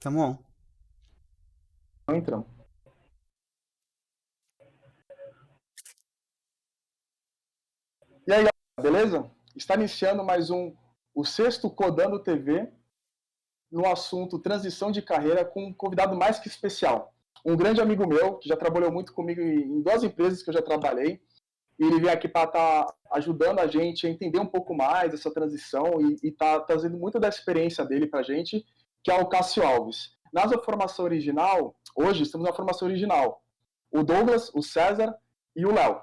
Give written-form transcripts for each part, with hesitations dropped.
Tamo on. Não entramos. E aí, galera, beleza? Está iniciando mais o sexto Codando TV, no assunto transição de carreira, com um convidado mais que especial. Um grande amigo meu, que já trabalhou muito comigo em duas empresas que eu já trabalhei, e ele veio aqui para estar ajudando a gente a entender um pouco mais essa transição e está trazendo muita da experiência dele para a gente, que é o Cássio Alves. Nossa formação original, hoje estamos na formação original, o Douglas, o César e o Léo.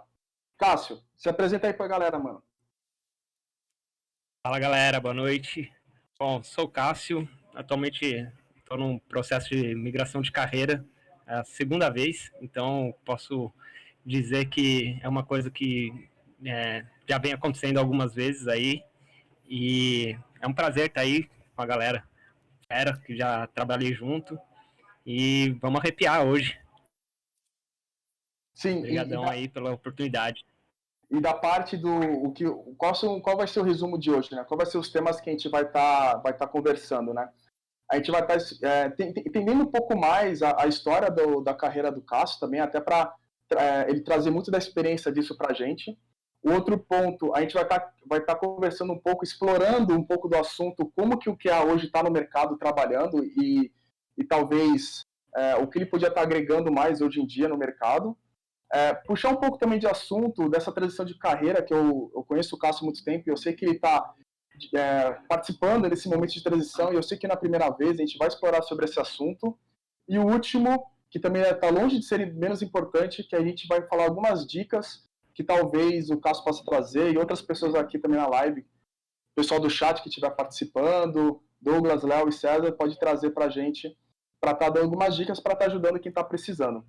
Cássio, se apresenta aí para a galera, mano. Fala galera, boa noite. Bom, sou o Cássio, atualmente estou num processo de migração de carreira, é a segunda vez, então posso dizer que é uma coisa que já vem acontecendo algumas vezes aí, e é um prazer estar aí com a galera, que já trabalhei junto, e vamos arrepiar hoje. Sim, Obrigadão aí pela oportunidade. E da parte do qual vai ser o resumo de hoje, né? Qual vai ser os temas que a gente vai tá conversando, né? A gente vai estar entendendo um pouco mais a história da carreira do Cássio também, até para ele trazer muito da experiência disso para a gente. O outro ponto, a gente vai tá conversando um pouco, explorando um pouco do assunto, como que o QA hoje está no mercado trabalhando e talvez o que ele podia estar agregando mais hoje em dia no mercado. Puxar um pouco também de assunto dessa transição de carreira, que eu conheço o Cássio há muito tempo, e eu sei que ele está participando desse momento de transição, e eu sei que na primeira vez a gente vai explorar sobre esse assunto. E o último, que também está longe de ser menos importante, que a gente vai falar algumas dicas que talvez o Cássio possa trazer, e outras pessoas aqui também na live, o pessoal do chat que estiver participando, Douglas, Léo e César, pode trazer para a gente, para estar dando algumas dicas, para estar ajudando quem está precisando.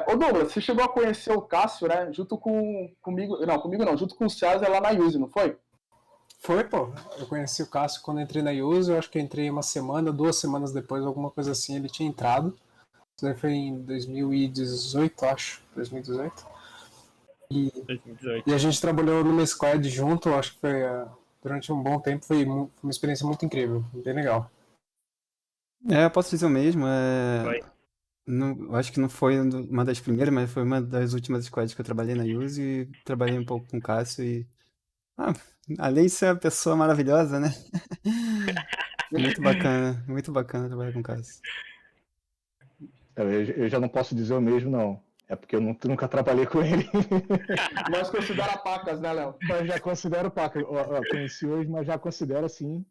Ô Douglas, você chegou a conhecer o Cássio, né? Junto comigo não, junto com o César lá na Use, não foi? Foi, pô. Eu conheci o Cássio quando entrei na Use, eu acho que eu entrei uma semana, 2 semanas depois, alguma coisa assim, ele tinha entrado. Isso daí foi em 2018, acho. 2018. 2018. E a gente trabalhou numa squad junto, acho que foi durante um bom tempo, foi uma experiência muito incrível, bem legal. Eu posso dizer o mesmo. Foi. Eu acho que não foi uma das primeiras, mas foi uma das últimas squads que eu trabalhei na Use e trabalhei um pouco com o Cássio e... além de ser uma pessoa maravilhosa, né? Muito bacana trabalhar com o Cássio. Eu já não posso dizer o mesmo, não. É porque eu nunca trabalhei com ele. Mas considera pacas, né, Léo? Mas já considero paca. Eu conheci hoje, mas já considero, assim,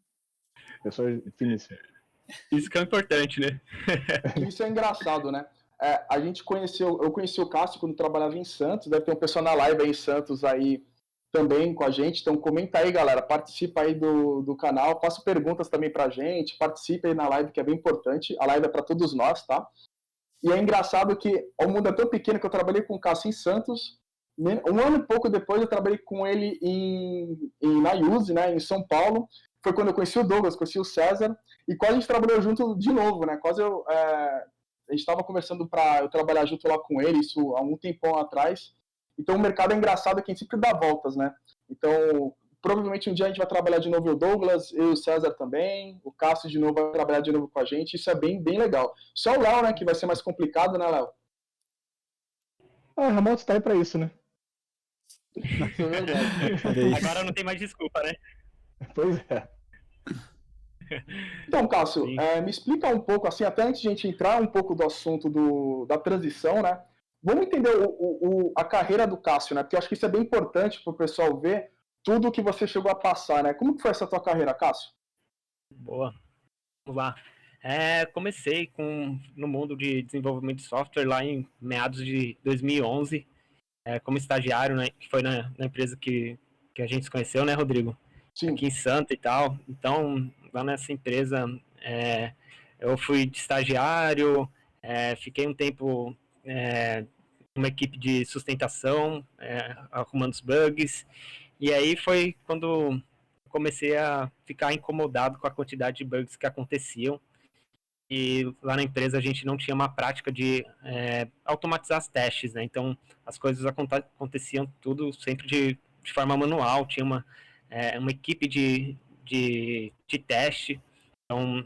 pessoa finíssima. Isso que é importante, né? Isso é engraçado, né? Eu conheci o Cássio quando trabalhava em Santos, deve ter um pessoal na live aí em Santos aí também com a gente, então comenta aí, galera, participa aí do canal, faça perguntas também pra gente, participe aí na live, que é bem importante, a live é para todos nós, tá? E é engraçado que o mundo é tão pequeno que eu trabalhei com o Cássio em Santos, um ano e pouco depois eu trabalhei com ele na Use, né, em São Paulo. Foi quando eu conheci o Douglas, conheci o César, e quase a gente trabalhou junto de novo, né? A gente estava conversando para eu trabalhar junto lá com ele, isso há um tempão atrás. Então o mercado é engraçado que a gente sempre dá voltas, né? Então, provavelmente um dia a gente vai trabalhar de novo o Douglas, eu e o César também, o Cássio de novo vai trabalhar de novo com a gente, isso é bem, bem legal. Só o Léo, né, que vai ser mais complicado, né, Léo? O remoto tá aí pra isso, né? Isso é verdade. Agora não tem mais desculpa, né? Pois é. Então, Cássio, me explica um pouco, assim, até antes de a gente entrar um pouco do assunto da transição, né? Vamos entender a carreira do Cássio, né? Porque eu acho que isso é bem importante para o pessoal ver tudo o que você chegou a passar, né? Como que foi essa tua carreira, Cássio? Boa. Vamos lá. Comecei no mundo de desenvolvimento de software lá em meados de 2011, como estagiário, né, que foi na empresa que a gente se conheceu, né, Rodrigo? Sim. Aqui em Santa e tal. Então, lá nessa empresa, eu fui de estagiário, fiquei um tempo numa equipe de sustentação, arrumando os bugs, e aí foi quando comecei a ficar incomodado com a quantidade de bugs que aconteciam. E lá na empresa a gente não tinha uma prática de automatizar os testes, né? Então as coisas aconteciam tudo sempre de forma manual. Tinha uma equipe de teste Então,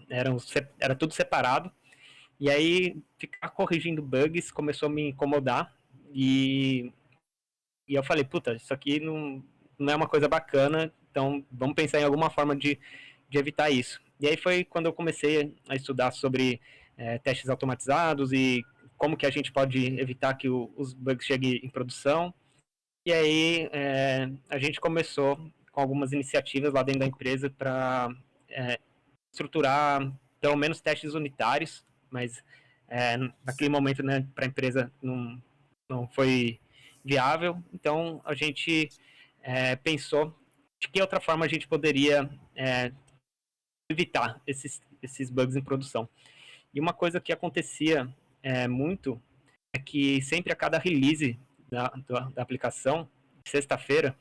era tudo separado. E aí, ficar corrigindo bugs começou a me incomodar. E eu falei, puta, isso aqui não é uma coisa bacana, então vamos pensar em alguma forma de evitar isso. E aí foi quando eu comecei a estudar sobre testes automatizados e como que a gente pode evitar que os bugs cheguem em produção. E aí a gente começou com algumas iniciativas lá dentro da empresa para estruturar pelo menos testes unitários, mas naquele momento, né, para a empresa não foi viável. Então a gente pensou de que outra forma a gente poderia evitar esses bugs em produção. E uma coisa que acontecia muito é que sempre a cada release da aplicação, sexta-feira,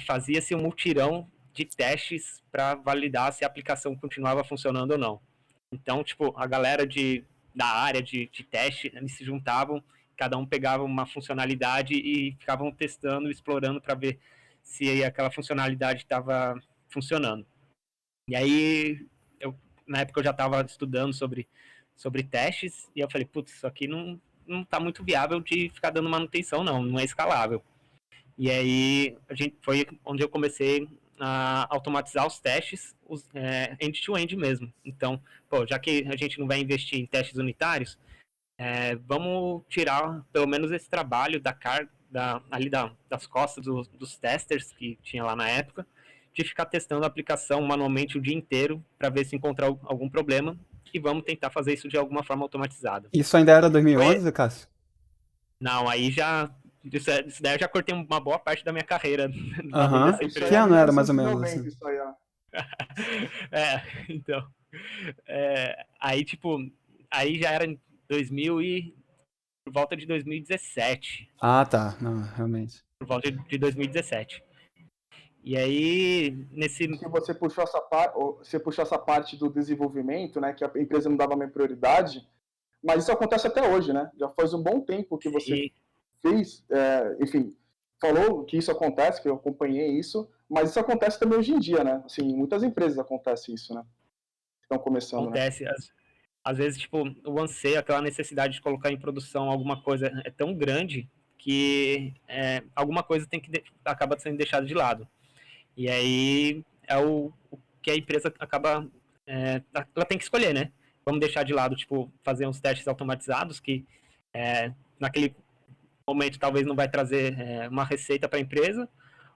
fazia-se um multirão de testes para validar se a aplicação continuava funcionando ou não. Então, tipo, a galera da área de teste, eles se juntavam, cada um pegava uma funcionalidade e ficavam testando, explorando para ver se aquela funcionalidade estava funcionando. E aí, na época eu já estava estudando sobre testes, e eu falei, putz, isso aqui não está muito viável de ficar dando manutenção, não é escalável. E aí, foi onde eu comecei a automatizar os testes, end-to-end mesmo. Então, já que a gente não vai investir em testes unitários, vamos tirar pelo menos esse trabalho das costas dos testers que tinha lá na época, de ficar testando a aplicação manualmente o dia inteiro para ver se encontrar algum problema, e vamos tentar fazer isso de alguma forma automatizada. Isso ainda era 2011, Cássio? Não, aí já... Isso daí eu já cortei uma boa parte da minha carreira lá dentro Aham. dessa Isso empresa. Que aí é ano era mais ou menos? 1990, Assim? isso aí, ó. Então. Aí, tipo, aí já era em 2000 por volta de 2017. Ah, tá. Não, realmente. Por volta de 2017. E aí, Que você puxou essa parte do desenvolvimento, né? Que a empresa não dava mais prioridade, mas isso acontece até hoje, né? Já faz um bom tempo que você fez, enfim, falou que isso acontece, que eu acompanhei isso, mas isso acontece também hoje em dia, né? Assim, em muitas empresas acontece isso, né? Estão começando, acontece, né? Às vezes, tipo, o anseio, aquela necessidade de colocar em produção alguma coisa é tão grande que alguma coisa acaba sendo deixada de lado. E aí é o que a empresa acaba... ela tem que escolher, né? Vamos deixar de lado, tipo, fazer uns testes automatizados que naquele momento talvez não vai trazer uma receita para a empresa,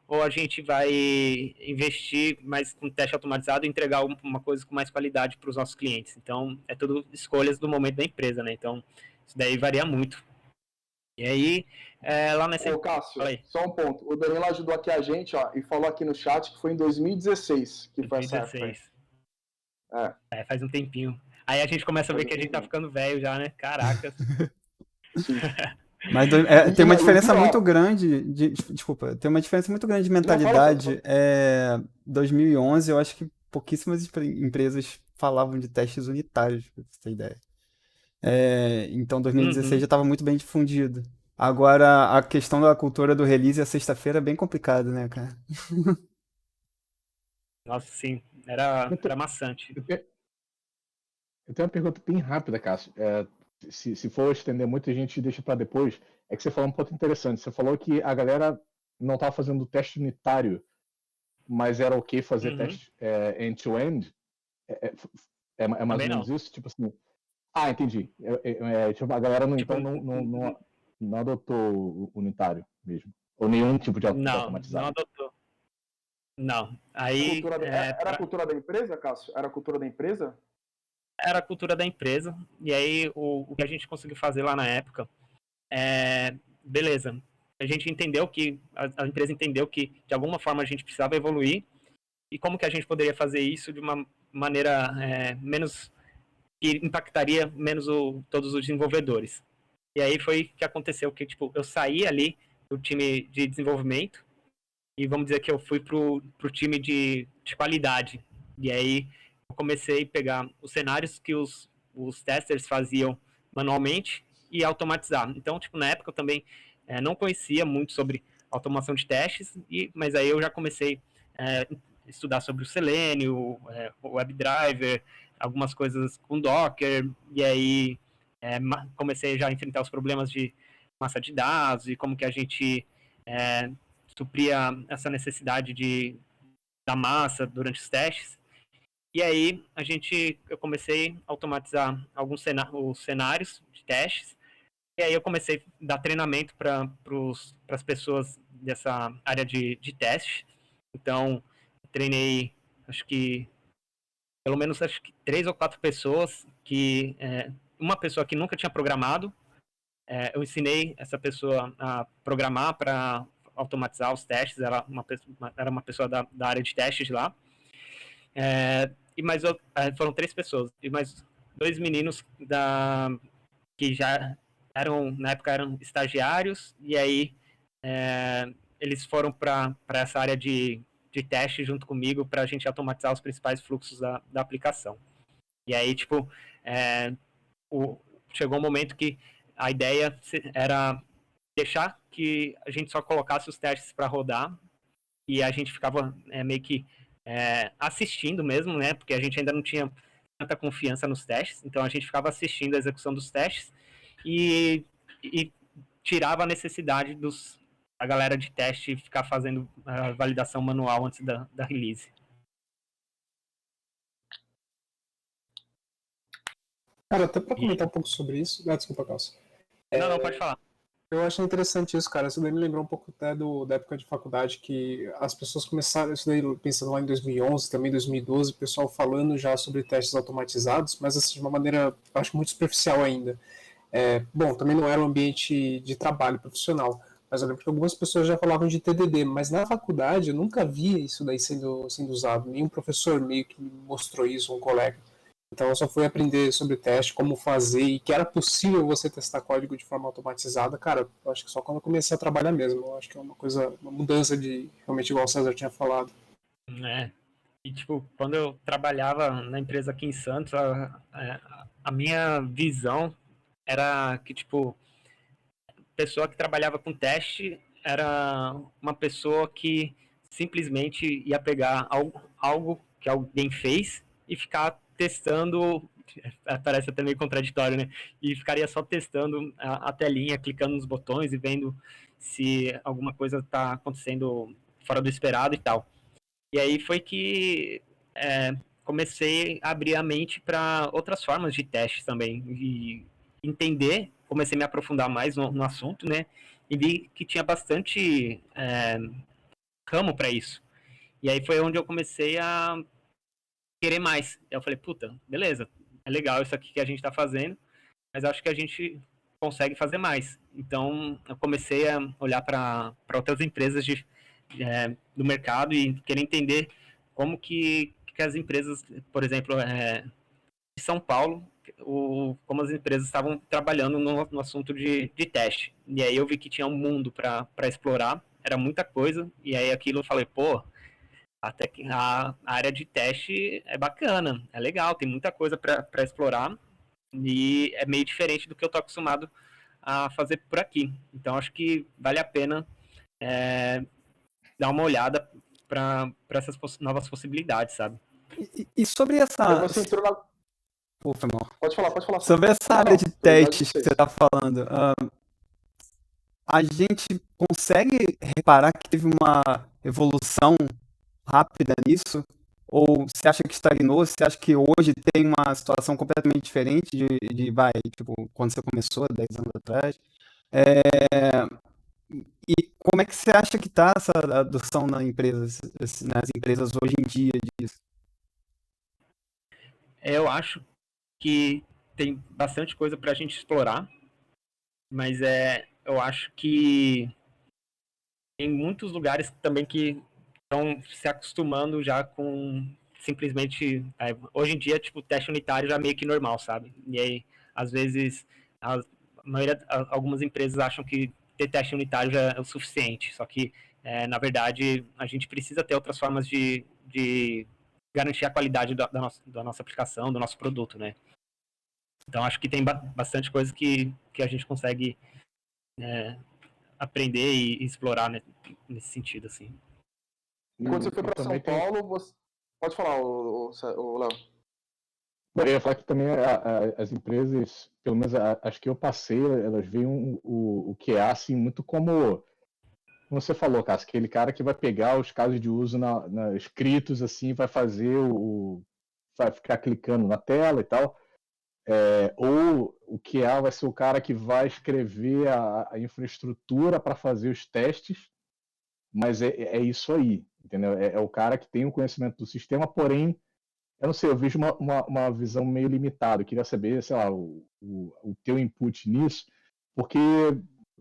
ou a gente vai investir mais com teste automatizado e entregar uma coisa com mais qualidade para os nossos clientes. Então, é tudo escolhas do momento da empresa, né? Então, isso daí varia muito. E aí, lá nessa... Ô, Cássio, só um ponto. O Danilo ajudou aqui a gente, ó, e falou aqui no chat que foi em 2016 que foi essa época. 2016. Faz um tempinho. Aí a gente começa a ver que a gente tá ficando velho já, né? Caraca. Mas tem uma diferença muito grande desculpa, tem uma diferença muito grande de mentalidade. 2011, eu acho que pouquíssimas empresas falavam de testes unitários, pra você ter ideia. Então 2016 já estava muito bem difundido. Agora, a questão da cultura do release a sexta-feira é bem complicado, né, cara? Nossa, sim. Era maçante. Eu tenho uma pergunta bem rápida, Cássio. Se for estender muito, a gente deixa para depois. É que você falou um ponto interessante. Você falou que a galera não estava fazendo teste unitário, mas era ok fazer teste end-to-end. É mais ou menos isso? Tipo assim. Ah, entendi. Tipo, a galera não adotou o unitário mesmo. Ou nenhum tipo de automatizado. Não adotou. Não. Aí, era a cultura da empresa, Cássio? Era a cultura da empresa? Era a cultura da empresa. E aí, o que a gente conseguiu fazer lá na época beleza. A gente entendeu que, a empresa entendeu que, de alguma forma, a gente precisava evoluir. E como que a gente poderia fazer isso de uma maneira menos... que impactaria menos todos os desenvolvedores. E aí foi que aconteceu, que tipo, eu saí ali do time de desenvolvimento e vamos dizer que eu fui pro time de qualidade. E aí eu comecei a pegar os cenários que os testers faziam manualmente e automatizar. Então, tipo, na época eu também não conhecia muito sobre automação de testes, mas aí eu já comecei estudar sobre o Selenium, o WebDriver, algumas coisas com Docker, e aí comecei já a enfrentar os problemas de massa de dados e como que a gente supria essa necessidade da massa durante os testes. E aí eu comecei a automatizar alguns cenários de testes. E aí eu comecei a dar treinamento para as pessoas dessa área de teste. Então, treinei, pelo menos 3 ou 4 pessoas, uma pessoa que nunca tinha programado, eu ensinei essa pessoa a programar para automatizar os testes, era uma pessoa da área de testes lá. Foram 3 pessoas, e mais 2 meninos que já na época eram estagiários, e aí eles foram para essa área de teste junto comigo para a gente automatizar os principais fluxos da aplicação. E aí, tipo, chegou um momento que a ideia era deixar que a gente só colocasse os testes para rodar, e a gente ficava meio que assistindo mesmo, né? Porque a gente ainda não tinha tanta confiança nos testes, então a gente ficava assistindo a execução dos testes e tirava a necessidade da galera de teste ficar fazendo a validação manual antes da release. Cara, até para comentar um pouco sobre isso. Desculpa, Calça. Não, pode falar. Eu achei interessante isso, cara. Isso daí me lembrou um pouco até da época de faculdade, que as pessoas começaram, isso daí pensando lá em 2011, também 2012, o pessoal falando já sobre testes automatizados, mas assim, de uma maneira, eu acho, muito superficial ainda. Bom, também não era um ambiente de trabalho profissional, mas eu lembro que algumas pessoas já falavam de TDD, mas na faculdade eu nunca via isso daí sendo usado. Nenhum professor meio que me mostrou isso, um colega. Então eu só fui aprender sobre teste, como fazer, e que era possível você testar código de forma automatizada, cara, eu acho que só quando eu comecei a trabalhar mesmo. Eu acho que é uma mudança de, realmente, igual o César tinha falado. E tipo, quando eu trabalhava na empresa aqui em Santos, a minha visão era que, tipo, a pessoa que trabalhava com teste era uma pessoa que simplesmente ia pegar algo que alguém fez e ficar testando, parece até meio contraditório, né? E ficaria só testando a telinha, clicando nos botões e vendo se alguma coisa está acontecendo fora do esperado e tal. E aí foi que comecei a abrir a mente para outras formas de testes também. E entender, comecei a me aprofundar mais no assunto, né? E vi que tinha bastante ramo para isso. E aí foi onde eu comecei a querer mais. Eu falei, puta, beleza, é legal isso aqui que a gente está fazendo, mas acho que a gente consegue fazer mais. Então, eu comecei a olhar para outras empresas do mercado e querer entender como que as empresas, por exemplo, de São Paulo, como as empresas estavam trabalhando no assunto de teste. E aí eu vi que tinha um mundo para explorar, era muita coisa, e aí aquilo eu falei, pô, até que a área de teste é bacana, é legal, tem muita coisa para explorar, e é meio diferente do que eu estou acostumado a fazer por aqui. Então acho que vale a pena dar uma olhada para essas novas possibilidades, sabe? E sobre essa. Você entrou na... Pô, foi mal. Pode falar. Sobre essa área de testes que você está falando, a gente consegue reparar que teve uma evolução rápida nisso? Ou você acha que estagnou? Você acha que hoje tem uma situação completamente diferente tipo, quando você começou, 10 anos atrás? E como é que você acha que está essa adoção nas empresas hoje em dia disso? Eu acho que tem bastante coisa para a gente explorar, mas eu acho que tem muitos lugares também que estão se acostumando já com simplesmente hoje em dia, tipo, teste unitário já é meio que normal, sabe? E aí, às vezes, algumas empresas acham que ter teste unitário já é o suficiente, só que na verdade a gente precisa ter outras formas de garantir a qualidade da nossa aplicação, do nosso produto, né? Então acho que tem bastante coisa que a gente consegue aprender e explorar, né, nesse sentido, assim. E quando você foi E para São também tem. Paulo, você... Pode falar, o Léo. Eu ia falar que também as empresas, pelo menos as que eu passei, elas veem o QA assim, muito como você falou, Cássio, aquele cara que vai pegar os casos de uso escritos assim, vai fazer vai ficar clicando na tela e tal. Ou o QA vai ser o cara que vai escrever a infraestrutura para fazer os testes, mas é isso aí, entendeu? É o cara que tem o conhecimento do sistema, porém, eu não sei, eu vejo uma visão meio limitada. Eu queria saber, sei lá, o teu input nisso, porque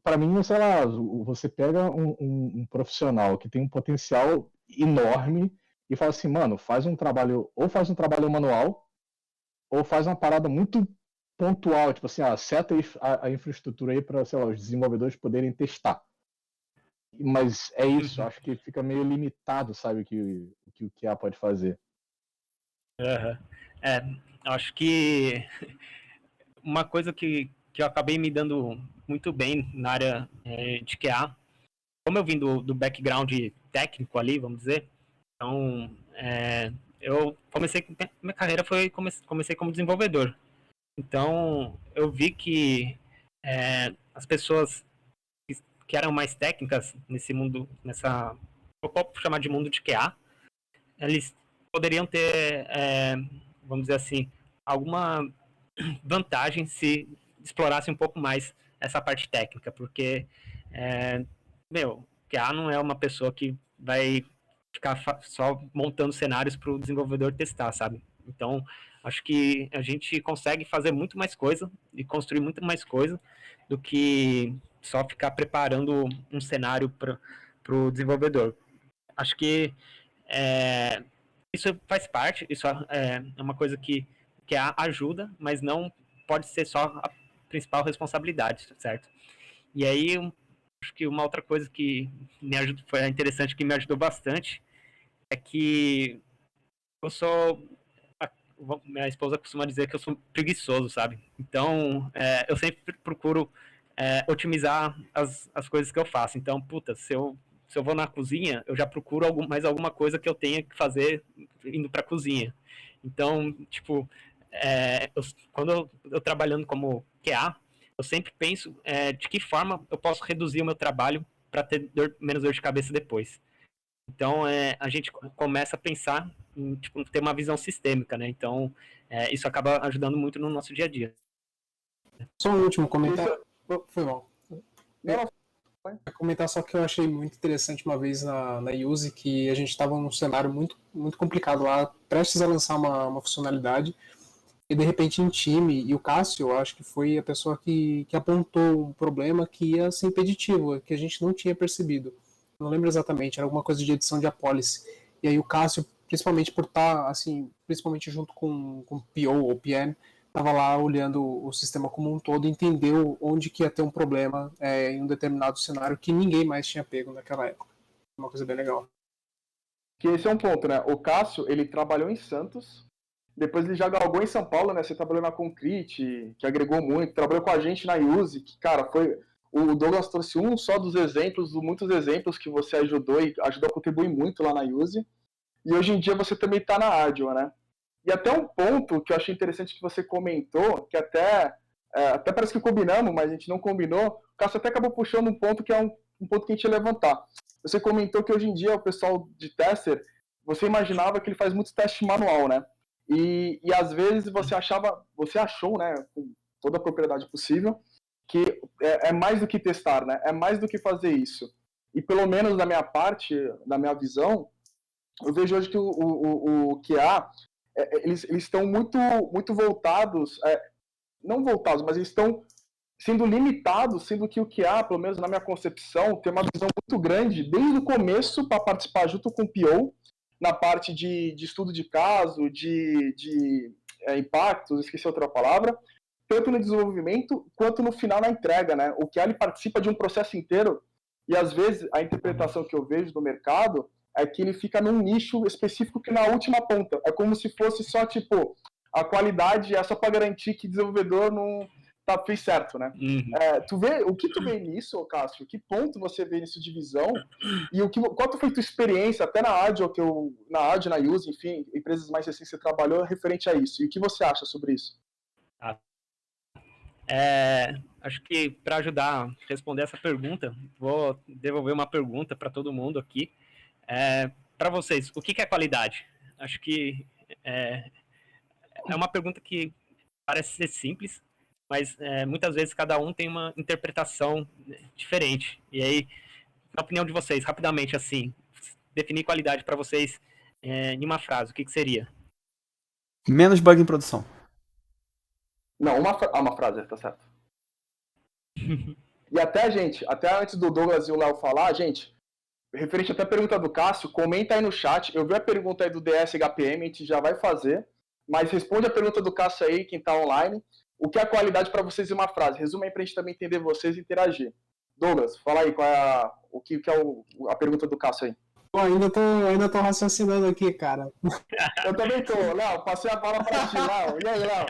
para mim, sei lá, você pega um profissional que tem um potencial enorme e fala assim, mano, faz um trabalho manual, ou faz uma parada muito pontual, tipo assim, seta a infraestrutura aí para, sei lá, os desenvolvedores poderem testar. Mas é isso, acho que fica meio limitado, sabe, o que o QA pode fazer. Acho que uma coisa que eu acabei me dando muito bem na área de QA, como eu vim do background técnico ali, vamos dizer, então eu comecei, minha carreira comecei como desenvolvedor. Então eu vi que as pessoas que eram mais técnicas nesse mundo, eu posso chamar de mundo de QA, eles poderiam ter, vamos dizer assim, alguma vantagem se explorasse um pouco mais essa parte técnica, porque, QA não é uma pessoa que vai ficar só montando cenários para o desenvolvedor testar, sabe? Então, acho que a gente consegue fazer muito mais coisa e construir muito mais coisa do que só ficar preparando um cenário para o desenvolvedor. Acho que isso faz parte, isso é uma coisa que ajuda, mas não pode ser só a principal responsabilidade, certo? E aí, acho que uma outra coisa que me ajudou, foi interessante, que me ajudou bastante, é que eu sou... Minha esposa costuma dizer que eu sou preguiçoso, sabe? Então, eu sempre procuro otimizar as coisas que eu faço. Então, puta, se eu vou na cozinha, eu já procuro mais alguma coisa que eu tenha que fazer indo pra cozinha. Então, tipo, quando eu trabalhando como QA, eu sempre penso de que forma eu posso reduzir o meu trabalho para ter menos dor de cabeça depois. Então, a gente começa a pensar em ter uma visão sistêmica, né? Então, isso acaba ajudando muito no nosso dia a dia. Só um último comentário. Foi mal. Comentar só que eu achei muito interessante uma vez na Use, que a gente estava num cenário muito, muito complicado lá, prestes a lançar uma funcionalidade, e de repente em time, e o Cássio, eu acho que foi a pessoa que apontou um problema que ia ser impeditivo, que a gente não tinha percebido. Não lembro exatamente, era alguma coisa de edição de apólice. E aí o Cássio, principalmente por estar, assim, principalmente junto com PO ou PM, estava lá olhando o sistema como um todo e entendeu onde que ia ter um problema em um determinado cenário que ninguém mais tinha pego naquela época. Uma coisa bem legal. Que esse é um ponto, né? O Cássio, ele trabalhou em Santos, depois ele já galgou em São Paulo, né? Você trabalhou na Concrete, que agregou muito, trabalhou com a gente na Use, que, cara, foi... O Douglas trouxe um só dos exemplos, muitos exemplos que você ajudou e ajudou a contribuir muito lá na Use. E hoje em dia você também está na Adjo, né? E até um ponto que eu achei interessante que você comentou, que até parece que combinamos, mas a gente não combinou. O Cássio até acabou puxando um ponto que é um ponto que a gente ia levantar. Você comentou que hoje em dia o pessoal de tester, você imaginava que ele faz muito teste manual, né? E às vezes você achou, né, com toda a propriedade possível, que é mais do que testar, né? É mais do que fazer isso. E pelo menos da minha parte, da minha visão, eu vejo hoje que o QA, eles estão muito, muito voltados, não voltados, mas eles estão sendo limitados, sendo que o QA, pelo menos na minha concepção, tem uma visão muito grande, desde o começo, para participar junto com o PO, na parte de estudo de caso, de impactos, esqueci outra palavra, tanto no desenvolvimento quanto no final na entrega, né? O QA ele participa de um processo inteiro e às vezes a interpretação que eu vejo do mercado é que ele fica num nicho específico que na última ponta. É como se fosse só, tipo, a qualidade é só para garantir que o desenvolvedor fez certo, né? Uhum. O que tu vê nisso, Cássio? Que ponto você vê nisso de visão? E qual foi tua experiência, até na Ádio, na Use, enfim, empresas mais recentes que você trabalhou, referente a isso? E o que você acha sobre isso? Acho que para ajudar a responder essa pergunta, vou devolver uma pergunta para todo mundo aqui. Para vocês, o que é qualidade? Acho que é uma pergunta que parece ser simples, mas muitas vezes cada um tem uma interpretação diferente. E aí, na opinião de vocês, rapidamente assim, definir qualidade para vocês em uma frase, o que seria? Menos bug em produção. Não, uma frase, tá certo. E até antes do Douglas e o Léo falar, gente, referente até a pergunta do Cássio, comenta aí no chat. Eu vi a pergunta aí do DSHPM, a gente já vai fazer, mas responde a pergunta do Cássio aí, quem tá online. O que é a qualidade para vocês em uma frase? Resuma aí pra gente também entender vocês e interagir. Douglas, fala aí qual é o que é a pergunta do Cássio aí. Pô, ainda tô raciocinando aqui, cara. Eu também tô, Léo, passei a bola pra ti, Léo. E aí, Léo?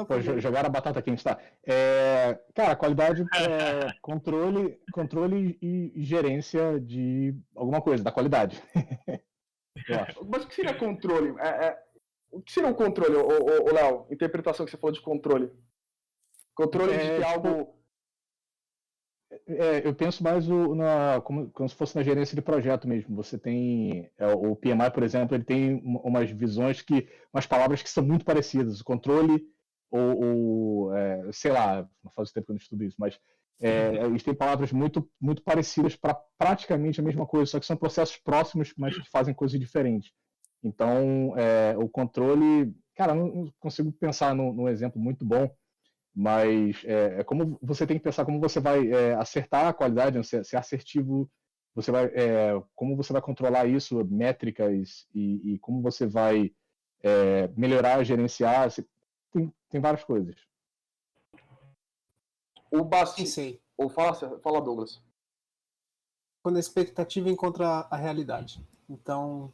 Pô, jogaram a batata quente, tá? Cara, qualidade é controle e gerência de alguma coisa, da qualidade. Eu acho. Mas o que seria controle? O que seria um controle, Léo? Interpretação que você falou de controle. Controle de ter algo... Eu penso mais como se fosse na gerência de projeto mesmo. Você tem o PMI, por exemplo, ele tem umas visões umas palavras que são muito parecidas. O controle sei lá, não faz tempo que eu não estudo isso, mas eles têm palavras muito, muito parecidas para praticamente a mesma coisa, só que são processos próximos, mas que fazem coisas diferentes. Então, o controle, cara, não consigo pensar num exemplo muito bom, mas como você tem que pensar como você vai acertar a qualidade, ser assertivo, como você vai controlar isso, métricas e como você vai melhorar, gerenciar, tem várias coisas. O Bassi... Pensei. Ou fala, Douglas. Quando a expectativa encontra a realidade. Então,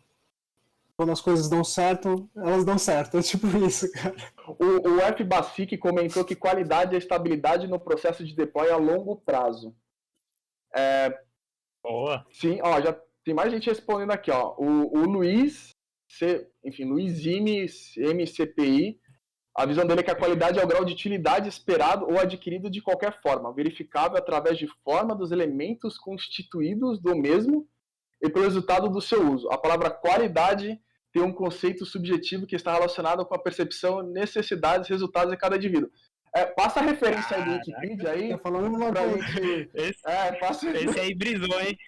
quando as coisas dão certo, elas dão certo. É tipo isso, cara. O F. Bassic comentou que qualidade é estabilidade no processo de deploy a longo prazo. Boa. Sim, ó, já tem mais gente respondendo aqui, ó. O Luiz, Luiz MCPI, a visão dele é que a qualidade é o grau de utilidade esperado ou adquirido de qualquer forma, verificável através de forma dos elementos constituídos do mesmo e pelo resultado do seu uso. A palavra qualidade tem um conceito subjetivo que está relacionado com a percepção, necessidades e resultados de cada indivíduo. Passa a referência aí do Wikipedia aí. Tá falando uma coisa. Esse aí brisou, hein?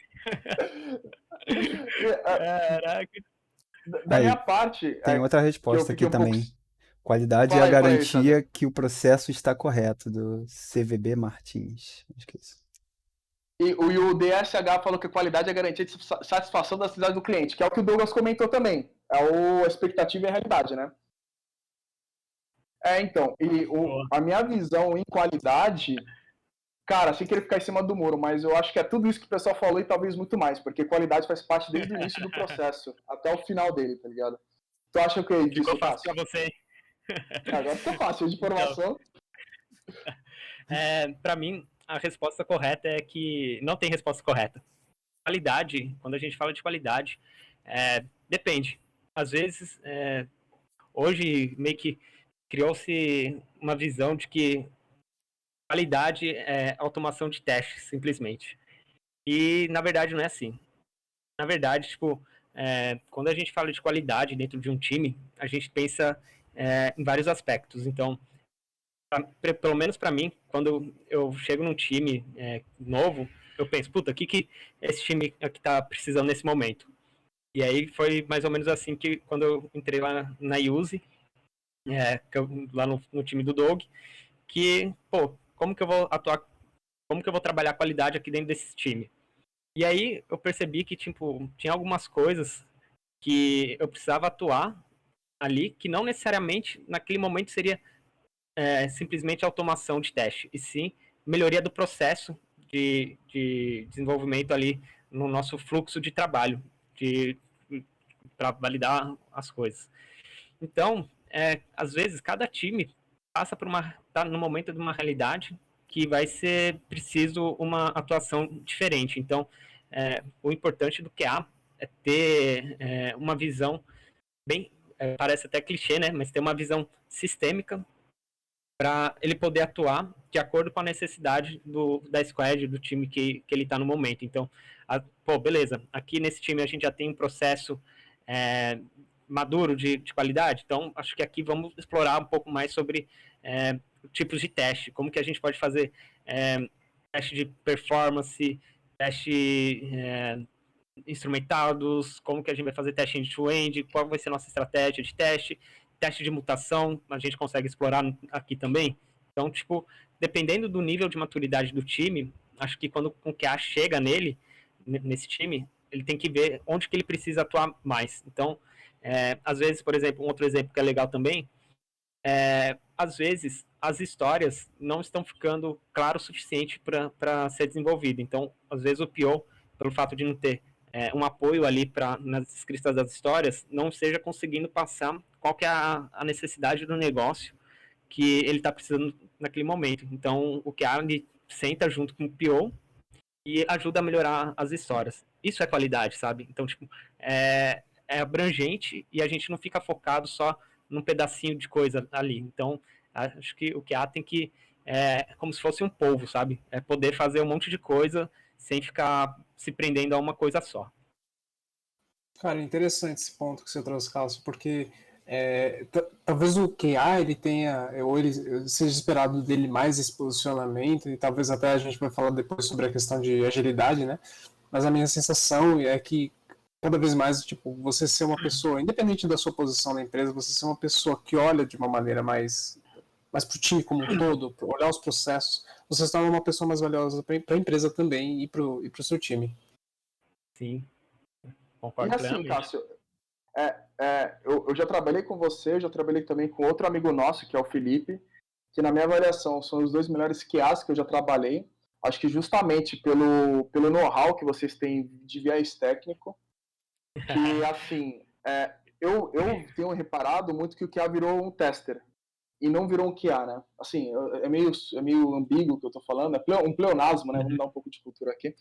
Caraca. Da minha parte... Tem outra resposta aqui também. Qualidade Fala é a aí, garantia que o processo está correto, do CVB Martins. Acho que é isso. E o DSH falou que a qualidade é a garantia de satisfação da necessidade do cliente, que é o que o Douglas comentou também. A expectativa e a realidade, né? Então, a minha visão em qualidade, cara, sem querer ficar em cima do muro, mas eu acho que é tudo isso que o pessoal falou e talvez muito mais, porque qualidade faz parte desde o início do processo, até o final dele, tá ligado? Tu acha o que disso, Ficou fácil pra você. Agora ficou fácil de informação. Pra mim, a resposta correta é que não tem resposta correta. Qualidade, quando a gente fala de qualidade, depende. Às vezes, hoje meio que criou-se uma visão de que qualidade é automação de testes, simplesmente. E, na verdade, não é assim. Na verdade, tipo, quando a gente fala de qualidade dentro de um time, a gente pensa em vários aspectos. Então, pelo menos para mim, quando eu chego num time novo, eu penso, puta, o que esse time aqui tá precisando nesse momento? E aí foi mais ou menos assim que quando eu entrei lá na Use, lá no time do Doug, que, pô, como que eu vou atuar, como que eu vou trabalhar a qualidade aqui dentro desse time? E aí eu percebi que, tipo, tinha algumas coisas que eu precisava atuar ali, que não necessariamente naquele momento seria simplesmente automação de teste, e sim melhoria do processo de desenvolvimento ali no nosso fluxo de trabalho, para validar as coisas. Então, às vezes, cada time tá no momento de uma realidade que vai ser preciso uma atuação diferente. Então, o importante do QA é ter uma visão bem, parece até clichê, né? Mas ter uma visão sistêmica para ele poder atuar de acordo com a necessidade da squad, do time que ele está no momento. Então, beleza, aqui nesse time a gente já tem um processo maduro de qualidade, então acho que aqui vamos explorar um pouco mais sobre tipos de teste, como que a gente pode fazer teste de performance, teste instrumentados, como que a gente vai fazer teste end-to-end, qual vai ser a nossa estratégia de teste de mutação, a gente consegue explorar aqui também. Então, tipo, dependendo do nível de maturidade do time, acho que quando o QA chega nesse time, ele tem que ver onde que ele precisa atuar mais. Então, às vezes, por exemplo, um outro exemplo que é legal também, às vezes as histórias não estão ficando claro o suficiente para ser desenvolvido. Então, às vezes o PO, pelo fato de não ter um apoio ali nas escritas das histórias, não esteja conseguindo passar qual que é a necessidade do negócio que ele está precisando naquele momento. Então, o QA senta junto com o PO e ajuda a melhorar as histórias. Isso é qualidade, sabe? Então, tipo, é abrangente e a gente não fica focado só num pedacinho de coisa ali. Então, acho que o QA tem que, como se fosse um polvo, sabe? É poder fazer um monte de coisa sem ficar se prendendo a uma coisa só. Cara, interessante esse ponto que você trouxe, Cássio, porque talvez o QA ele tenha, ou ele seja esperado dele mais esse posicionamento, e talvez até a gente vai falar depois sobre a questão de agilidade, né? Mas a minha sensação é que cada vez mais, tipo, você ser uma pessoa, independente da sua posição na empresa, você ser uma pessoa que olha de uma maneira mais para o time como um todo, olhar os processos, você se torna uma pessoa mais valiosa para a empresa também e para o seu time. Sim, concordo E assim, plenamente. Cássio, eu já trabalhei com você, eu já trabalhei também com outro amigo nosso, que é o Felipe, que na minha avaliação são os dois melhores QAs que eu já trabalhei. Acho que justamente pelo know-how que vocês têm de viés técnico, que assim, eu tenho reparado muito que o QA virou um tester e não virou um QA, né? Assim, é meio ambíguo o que eu tô falando, é um pleonasmo, né? Vamos dar um pouco de cultura aqui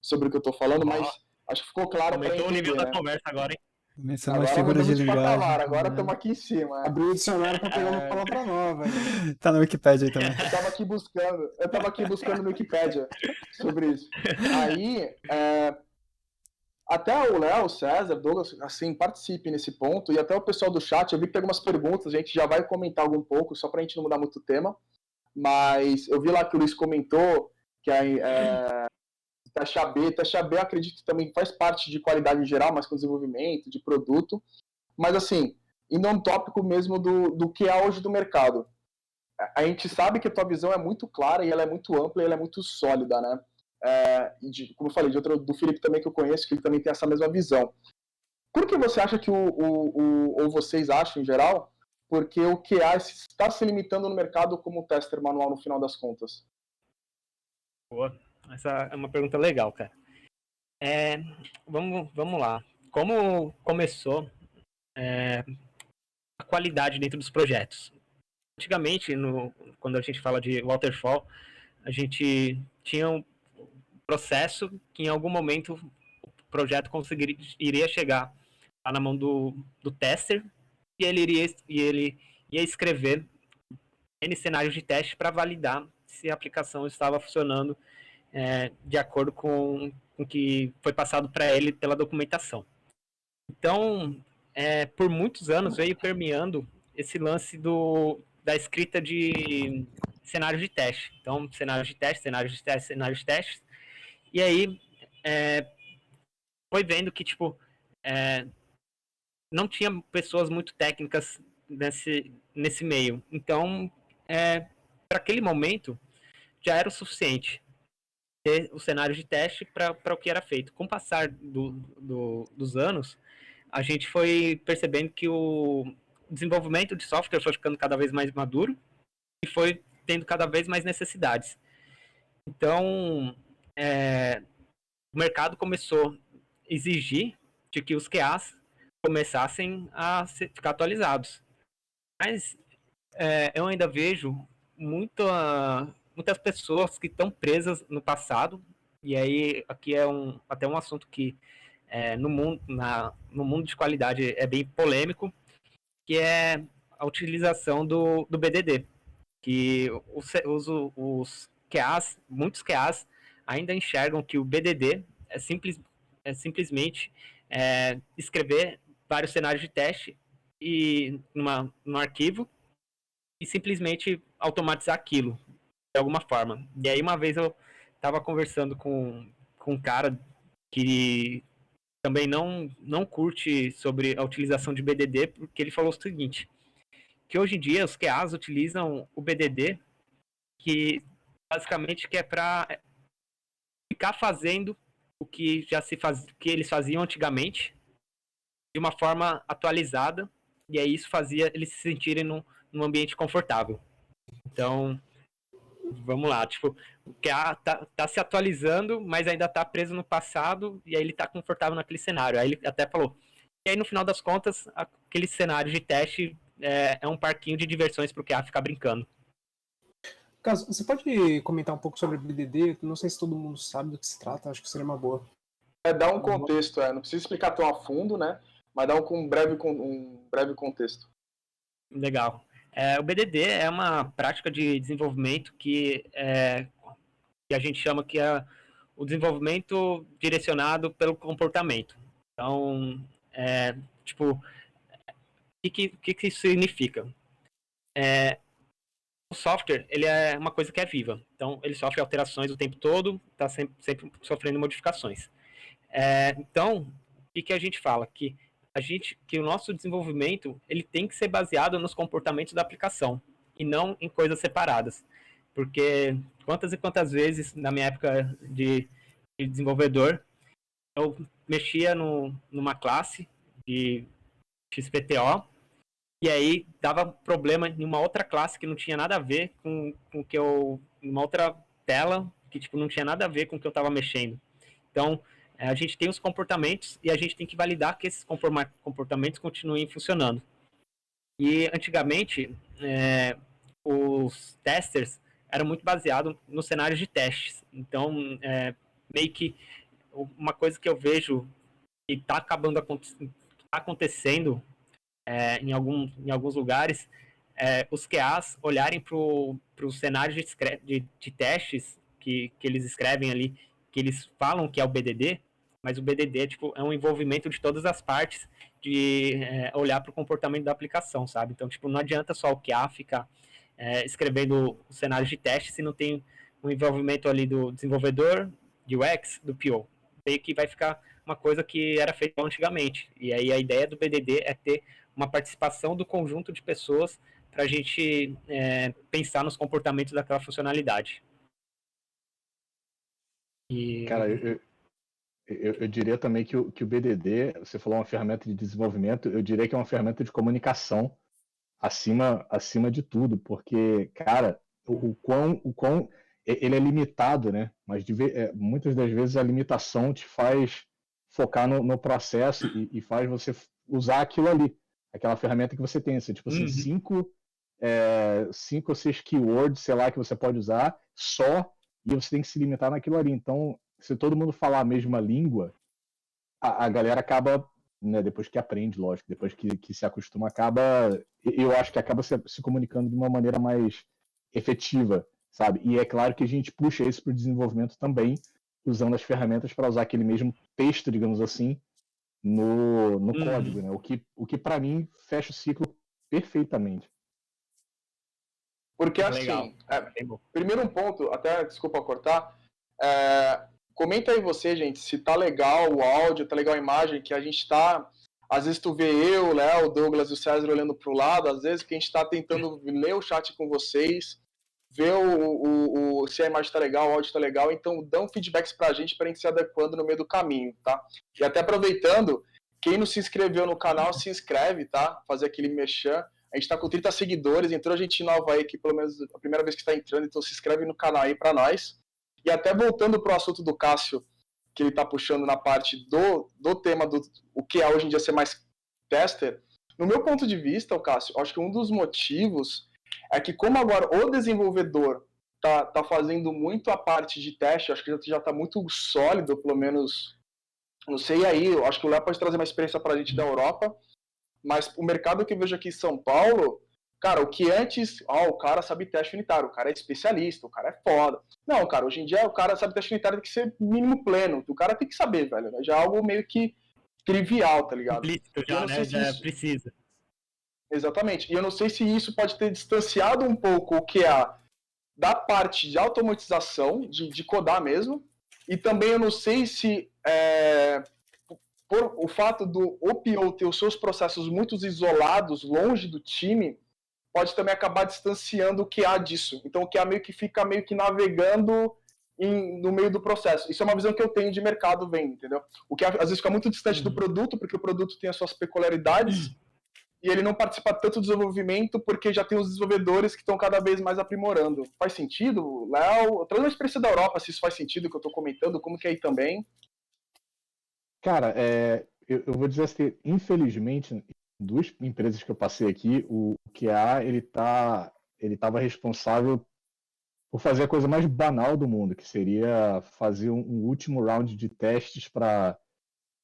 sobre o que eu tô falando, mas acho que ficou claro para entender, aumentou o nível da né? conversa agora, hein? Começando Agora umas figuras de mudamos de linguagem. patamar, agora estamos aqui em cima. Abriu o dicionário para pegar uma palavra nova. Né? Tá na Wikipédia aí também. Eu tava aqui buscando no Wikipédia sobre isso. Aí, até o Léo, o César, Douglas, assim, participe nesse ponto, e até o pessoal do chat, eu vi que tem algumas perguntas, a gente já vai comentar algum pouco, só pra gente não mudar muito o tema, mas eu vi lá que o Luiz comentou que taxa B eu acredito que também faz parte de qualidade em geral, mas com desenvolvimento, de produto, mas assim, indo a um tópico mesmo do que é hoje do mercado. A gente sabe que a tua visão é muito clara e ela é muito ampla e ela é muito sólida, né? Como eu falei, do Felipe também que eu conheço, que ele também tem essa mesma visão. Por que você acha que ou vocês acham em geral, porque o QA está se limitando no mercado como tester manual no final das contas? Boa. Essa é uma pergunta legal, cara. Vamos lá. Como começou a qualidade dentro dos projetos? Antigamente, quando a gente fala de waterfall, a gente tinha um processo que em algum momento o projeto iria chegar lá na mão do tester e ele ia escrever N cenários de teste para validar se a aplicação estava funcionando de acordo com o que foi passado para ele pela documentação. Então, por muitos anos veio permeando esse lance da escrita de cenários de teste. Então, cenários de teste, cenários de teste, cenários de teste. E aí, foi vendo que, tipo, não tinha pessoas muito técnicas nesse meio. Então, para aquele momento, já era o suficiente ter o cenário de teste para o que era feito. Com o passar dos anos, a gente foi percebendo que o desenvolvimento de software foi ficando cada vez mais maduro e foi tendo cada vez mais necessidades. Então, o mercado começou a exigir de que os QAs começassem a ficar atualizados. Mas eu ainda vejo muitas pessoas que estão presas no passado, e aí aqui é até um assunto que no mundo de qualidade é bem polêmico, que é a utilização do BDD, que os QAs, muitos QAs ainda enxergam que o BDD é simplesmente escrever vários cenários de teste num arquivo e simplesmente automatizar aquilo de alguma forma. E aí uma vez eu estava conversando com um cara que também não curte sobre a utilização de BDD, porque ele falou o seguinte, que hoje em dia os QAs utilizam o BDD, que basicamente que é para ficar fazendo o que que eles faziam antigamente, de uma forma atualizada, e aí isso fazia eles se sentirem num ambiente confortável. Então, vamos lá, tipo, o QA tá se atualizando, mas ainda tá preso no passado, e aí ele tá confortável naquele cenário. Aí ele até falou, e aí no final das contas, aquele cenário de teste é um parquinho de diversões pro QA ficar brincando. Caso, você pode comentar um pouco sobre o BDD? Não sei se todo mundo sabe do que se trata, acho que seria uma boa. Dar um contexto, não precisa explicar tão a fundo, né? Mas dar um breve contexto. Legal. O BDD é uma prática de desenvolvimento que a gente chama que é o desenvolvimento direcionado pelo comportamento. Então, tipo, o que isso significa? O software, ele é uma coisa que é viva. Então, ele sofre alterações o tempo todo, está sempre sofrendo modificações. Então, o que a gente fala? Que o nosso desenvolvimento ele tem que ser baseado nos comportamentos da aplicação e não em coisas separadas. Porque quantas e quantas vezes, na minha época de desenvolvedor, eu mexia numa classe de XPTO e aí dava problema em uma outra classe que não tinha nada a ver com que uma outra tela que tipo, não tinha nada a ver com o que eu estava mexendo. Então, a gente tem os comportamentos e a gente tem que validar que esses comportamentos continuem funcionando. E antigamente, os testers eram muito baseados nos cenários de testes. Então, meio que uma coisa que eu vejo que está acontecendo em alguns lugares, os QAs olharem para os cenários de testes que eles escrevem ali, que eles falam que é o BDD, mas o BDD é um envolvimento de todas as partes de olhar para o comportamento da aplicação, sabe? Então, tipo, não adianta só o QA ficar escrevendo os cenários de teste se não tem um envolvimento ali do desenvolvedor, de UX, do PO. Meio que vai ficar uma coisa que era feita antigamente. E aí a ideia do BDD é ter uma participação do conjunto de pessoas para a gente pensar nos comportamentos daquela funcionalidade. Cara, eu diria também que o BDD, você falou uma ferramenta de desenvolvimento, eu diria que é uma ferramenta de comunicação acima de tudo, porque, cara, o quão ele é limitado, né? Mas muitas das vezes a limitação te faz focar no processo e faz você usar aquilo ali, aquela ferramenta que você tem, assim, tipo assim, 5 ou 6 keywords, sei lá, que você pode usar só, e você tem que se limitar naquilo ali. Então, se todo mundo falar a mesma língua, a galera acaba, né, depois que aprende, lógico, depois que se acostuma, eu acho que acaba se comunicando de uma maneira mais efetiva, sabe? E é claro que a gente puxa isso para o desenvolvimento também, usando as ferramentas para usar aquele mesmo texto, digamos assim, no código, né? O que para mim fecha o ciclo perfeitamente. Porque assim, primeiro um ponto, até desculpa cortar, comenta aí você, gente, se tá legal o áudio, tá legal a imagem, que a gente tá, às vezes tu vê eu, o Léo, o Douglas e o César olhando pro lado, às vezes que a gente tá tentando ler o chat com vocês, ver se a imagem tá legal, o áudio tá legal, então dão feedbacks pra gente se adequando no meio do caminho, tá? E até aproveitando, quem não se inscreveu no canal, se inscreve, tá? Fazer aquele merchan. A gente tá com 30 seguidores, entrou gente nova aí, que pelo menos a primeira vez que está entrando, então se inscreve no canal aí pra nós. E até voltando pro assunto do Cássio, que ele tá puxando na parte do tema do o que é hoje em dia ser mais tester, no meu ponto de vista, Cássio, acho que um dos motivos é que como agora o desenvolvedor tá fazendo muito a parte de teste, acho que já está muito sólido, pelo menos, não sei aí, eu acho que o Léo pode trazer uma experiência para a gente da Europa, mas o mercado que eu vejo aqui em São Paulo, cara, o que antes, o cara sabe teste unitário, o cara é especialista, o cara é foda. Não, cara, hoje em dia o cara sabe teste unitário tem que ser mínimo pleno, o cara tem que saber, velho, né? Já é algo meio que trivial, tá ligado? Implícito E eu já, não né? sei se Já isso... precisa. Exatamente. E eu não sei se isso pode ter distanciado um pouco o QA da parte de automatização, de codar mesmo, e também eu não sei se por o fato do OPO ter os seus processos muito isolados, longe do time, pode também acabar distanciando o QA disso. Então o QA meio que fica meio que navegando no meio do processo. Isso é uma visão que eu tenho de mercado vendo, entendeu? O que às vezes fica muito distante do produto, porque o produto tem as suas peculiaridades, e ele não participa tanto do desenvolvimento porque já tem os desenvolvedores que estão cada vez mais aprimorando. Faz sentido, Léo? Traz uma experiência da Europa, se isso faz sentido, que eu estou comentando, como que é aí também. Cara, eu vou dizer assim, infelizmente, em duas empresas que eu passei aqui, o QA, ele estava responsável por fazer a coisa mais banal do mundo, que seria fazer um último round de testes para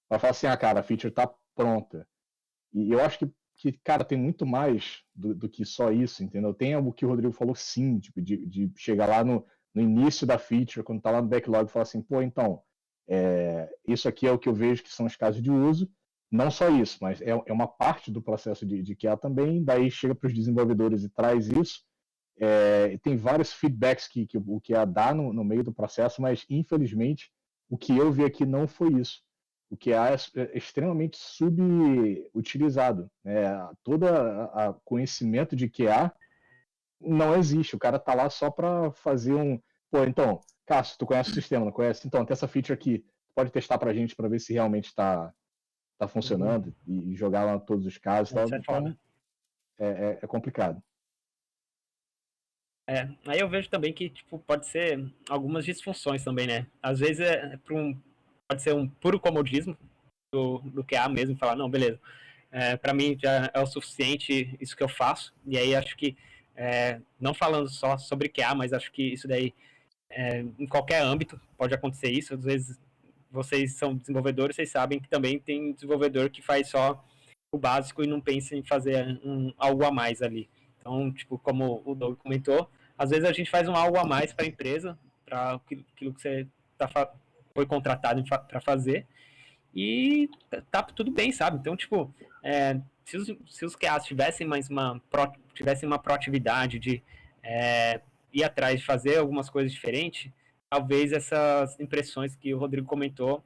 falar assim, cara, a feature está pronta. E eu acho que, cara, tem muito mais do que só isso, entendeu? Tem o que o Rodrigo falou, sim, tipo, de chegar lá no início da feature, quando tá lá no backlog, e falar assim, pô, então, isso aqui é o que eu vejo que são os casos de uso, não só isso, mas é uma parte do processo de QA também, daí chega para os desenvolvedores e traz isso, e tem vários feedbacks que o QA dá no meio do processo, mas, infelizmente, o que eu vi aqui não foi isso. O QA é extremamente subutilizado. Todo o conhecimento de QA não existe. O cara tá lá só para fazer um... Pô, então, Cássio, tu conhece o sistema, não conhece? Então, tem essa feature aqui. Pode testar pra gente para ver se realmente está funcionando e jogar lá todos os casos. Isso é Então, foda. é complicado. Aí eu vejo também que tipo, pode ser algumas disfunções também, né? Às vezes pode ser um puro comodismo do QA mesmo, falar, não, beleza, para mim já é o suficiente isso que eu faço, e aí acho que, não falando só sobre QA, mas acho que isso daí, em qualquer âmbito, pode acontecer isso, às vezes vocês são desenvolvedores, vocês sabem que também tem desenvolvedor que faz só o básico e não pensa em fazer algo a mais ali. Então, tipo, como o Doug comentou, às vezes a gente faz algo a mais para a empresa, para aquilo que você foi contratado para fazer, e tá tudo bem, sabe? Então, tipo, se os QAs tivessem tivessem uma proatividade de ir atrás de fazer algumas coisas diferentes, talvez essas impressões que o Rodrigo comentou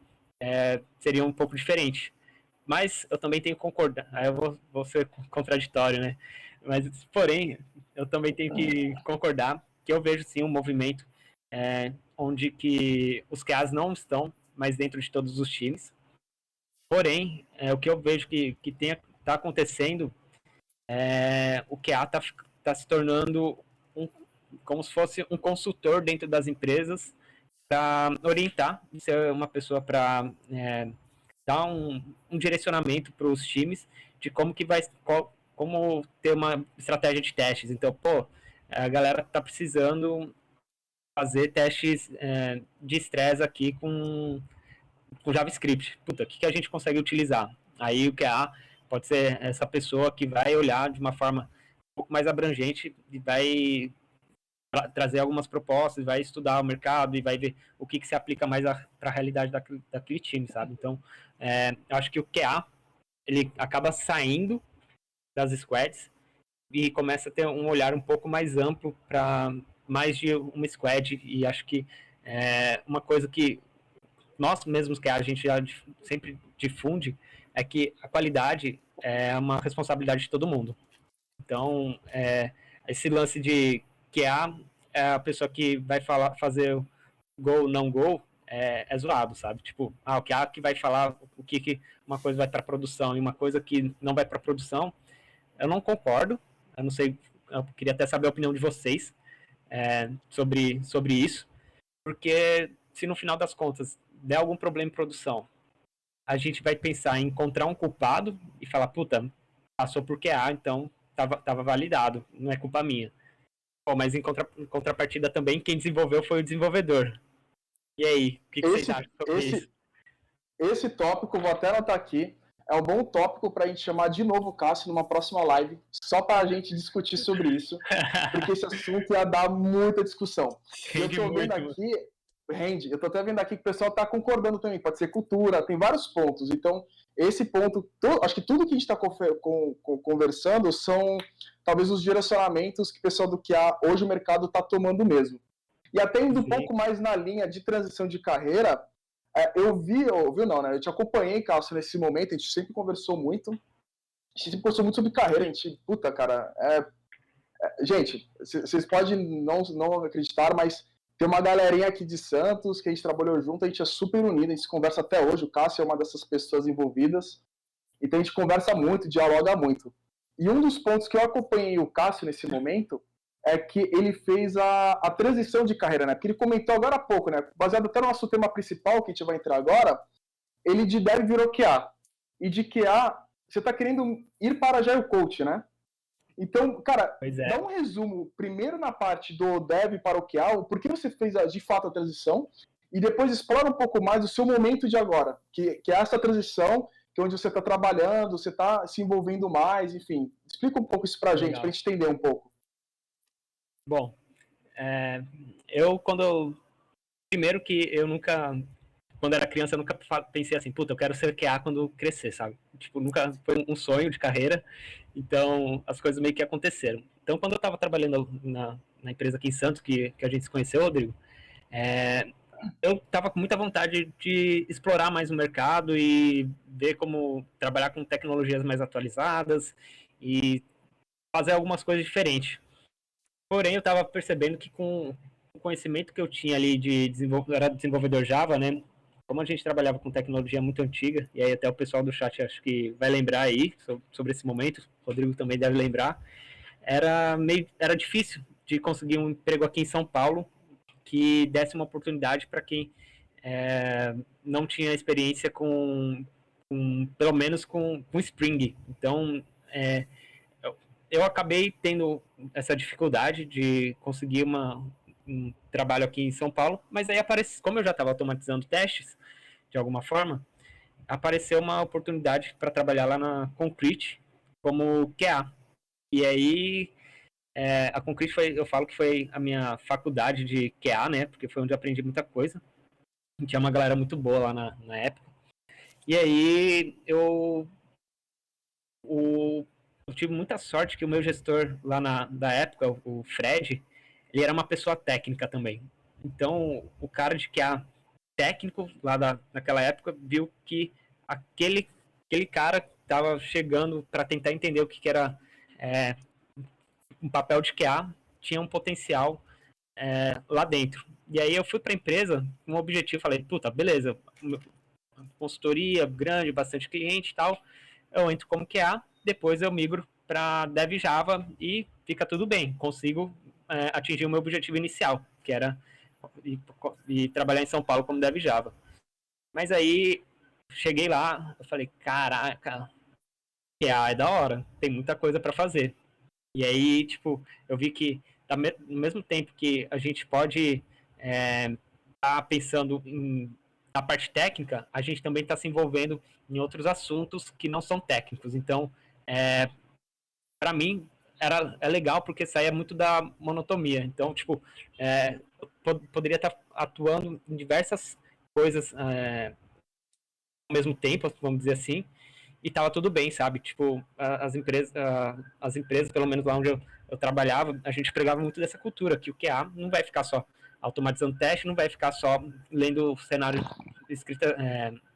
seriam um pouco diferentes. Mas eu também tenho que concordar, aí eu vou ser contraditório, né? Mas, porém, eu também tenho que concordar que eu vejo sim um movimento onde que os QAs não estão mais dentro de todos os times. Porém, o que eu vejo que está acontecendo o QA está se tornando como se fosse um consultor dentro das empresas para orientar, ser uma pessoa para dar um direcionamento para os times de como que como ter uma estratégia de testes. Então, pô, a galera está precisando fazer testes de estresse aqui com JavaScript. Puta, o que a gente consegue utilizar? Aí o QA pode ser essa pessoa que vai olhar de uma forma um pouco mais abrangente e vai trazer algumas propostas, vai estudar o mercado e vai ver o que se aplica mais para a realidade daquele time, sabe? Então, eu acho que o QA, ele acaba saindo das squads e começa a ter um olhar um pouco mais amplo para mais de uma squad, e acho que uma coisa que nós mesmos que a gente já sempre difunde é que a qualidade é uma responsabilidade de todo mundo. Então, esse lance de QA é a pessoa que vai fazer gol, não gol, é zoado, sabe? Tipo, o QA que vai falar o que uma coisa vai para produção e uma coisa que não vai para produção, eu não concordo. Eu não sei, eu queria até saber a opinião de vocês sobre isso, porque se no final das contas der algum problema em produção, a gente vai pensar em encontrar um culpado e falar, puta, passou por QA, então tava validado, não é culpa minha. Pô, mas em contrapartida também, quem desenvolveu foi o desenvolvedor. E aí, o que vocês acham sobre isso? Esse tópico, vou até anotar aqui, é um bom tópico para a gente chamar de novo o Cássio numa próxima live, só para a gente discutir sobre isso, porque esse assunto ia dar muita discussão. Eu tô vendo aqui, eu tô até vendo aqui que o pessoal está concordando também, pode ser cultura, tem vários pontos. Então, esse ponto, acho que tudo que a gente está conversando são talvez os direcionamentos que o pessoal do QA, hoje o mercado está tomando mesmo. E até indo um pouco mais na linha de transição de carreira, eu te acompanhei, Cássio, nesse momento, a gente sempre conversou muito sobre carreira, a gente, puta, cara, gente, vocês podem não acreditar, mas tem uma galerinha aqui de Santos que a gente trabalhou junto, a gente é super unido, a gente conversa até hoje, o Cássio é uma dessas pessoas envolvidas, então a gente conversa muito, dialoga muito. E um dos pontos que eu acompanhei o Cássio nesse momento é que ele fez a transição de carreira, né? Porque ele comentou agora há pouco, né? Baseado até no nosso tema principal, que a gente vai entrar agora, ele de Dev virou QA. E de QA, você está querendo ir para Agile Coach, né? Então, cara, dá um resumo, primeiro na parte do Dev para o QA, por que você fez de fato a transição, e depois explora um pouco mais o seu momento de agora, que é essa transição, que é onde você está trabalhando, você está se envolvendo mais, enfim. Explica um pouco isso para a gente entender um pouco. Bom, primeiro que eu nunca, quando era criança, eu nunca pensei assim, puta, eu quero ser QA quando crescer, sabe? Tipo, nunca foi um sonho de carreira, então as coisas meio que aconteceram. Então, quando eu tava trabalhando na empresa aqui em Santos, que a gente se conheceu, Rodrigo, eu tava com muita vontade de explorar mais o mercado e ver como trabalhar com tecnologias mais atualizadas e fazer algumas coisas diferentes. Porém, eu estava percebendo que com o conhecimento que eu tinha ali eu era desenvolvedor Java, né? Como a gente trabalhava com tecnologia muito antiga, e aí até o pessoal do chat acho que vai lembrar aí sobre esse momento, o Rodrigo também deve lembrar, era difícil de conseguir um emprego aqui em São Paulo que desse uma oportunidade para quem não tinha experiência pelo menos com Spring. Então, eu acabei tendo essa dificuldade de conseguir um trabalho aqui em São Paulo, mas aí como eu já estava automatizando testes, de alguma forma, apareceu uma oportunidade para trabalhar lá na Concrete como QA. E aí, a Concrete eu falo que foi a minha faculdade de QA, né, porque foi onde eu aprendi muita coisa. Tinha uma galera muito boa lá na época. E aí, eu tive muita sorte que o meu gestor lá da época, o Fred, ele era uma pessoa técnica também. Então, o cara de QA técnico lá naquela época viu que aquele cara estava chegando para tentar entender o que era um papel de QA, tinha um potencial lá dentro. E aí eu fui para a empresa com um objetivo, falei, puta, beleza, consultoria grande, bastante cliente e tal, eu entro como QA, depois eu migro para Dev Java e fica tudo bem, consigo atingir o meu objetivo inicial, que era ir trabalhar em São Paulo como Dev Java. Mas aí, cheguei lá, eu falei, caraca, QA é da hora, tem muita coisa para fazer. E aí, tipo, eu vi que no mesmo tempo que a gente pode tá pensando na parte técnica, a gente também está se envolvendo em outros assuntos que não são técnicos. Então, para mim, é legal porque saía muito da monotonia. Então, tipo, poderia estar atuando em diversas coisas ao mesmo tempo, vamos dizer assim, e tava tudo bem, sabe? Tipo, as empresas, pelo menos lá onde eu trabalhava, a gente pregava muito dessa cultura, que o QA não vai ficar só automatizando teste, não vai ficar só lendo o cenário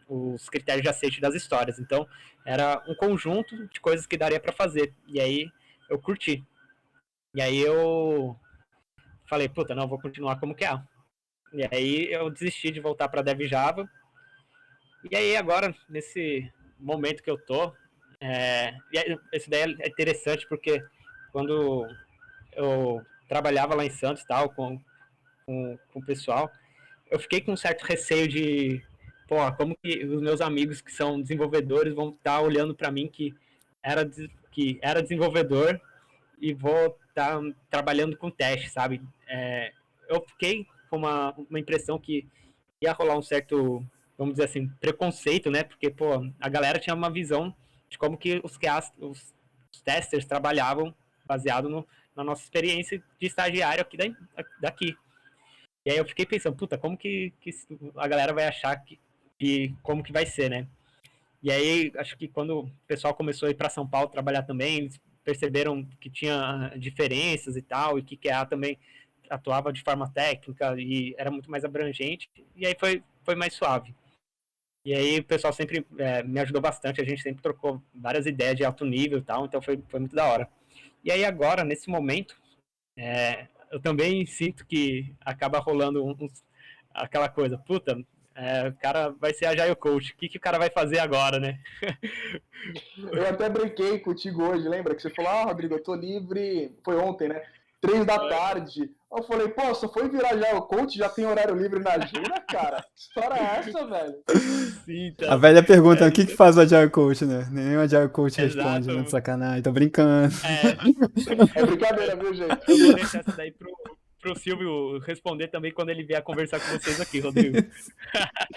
os critérios de aceite das histórias. Então, era um conjunto de coisas que daria para fazer. E aí, eu curti. E aí, eu falei, puta, não, vou continuar como QA. E aí, eu desisti de voltar para Dev Java. E aí, agora, nesse momento que eu tô, esse daí é interessante porque quando eu trabalhava lá em Santos, tal, com o pessoal, eu fiquei com um certo receio de, como que os meus amigos que são desenvolvedores vão estar olhando para mim que era desenvolvedor e vou estar trabalhando com teste, sabe? Eu fiquei com uma impressão que ia rolar um certo, vamos dizer assim, preconceito, né? Porque, pô, a galera tinha uma visão de como que os testers trabalhavam baseado na nossa experiência de estagiário daqui. E aí eu fiquei pensando, puta, como que a galera vai achar como que vai ser, né? E aí, acho que quando o pessoal começou a ir para São Paulo trabalhar também, eles perceberam que tinha diferenças e tal, e que QA também atuava de forma técnica e era muito mais abrangente, e aí foi mais suave. E aí o pessoal sempre me ajudou bastante, a gente sempre trocou várias ideias de alto nível e tal, então foi muito da hora. E aí agora, nesse momento, eu também sinto que acaba rolando aquela coisa, puta, o cara vai ser Agile Coach, o que o cara vai fazer agora, né? Eu até brinquei contigo hoje, lembra? Que você falou, Rodrigo, eu tô livre, foi ontem, né? 3 da tarde. Eu falei, pô, só foi virar Agile Coach, já tem horário livre na Gira, cara? Que história é essa, velho? Sim, então, A velha pergunta, o que faz o Agile Coach, né? Nenhum Agile Coach responde, exato. né? De sacanagem, tô brincando. É brincadeira, viu, gente? Eu vou deixar essa daí pro Silvio responder também quando ele vier conversar com vocês aqui, Rodrigo.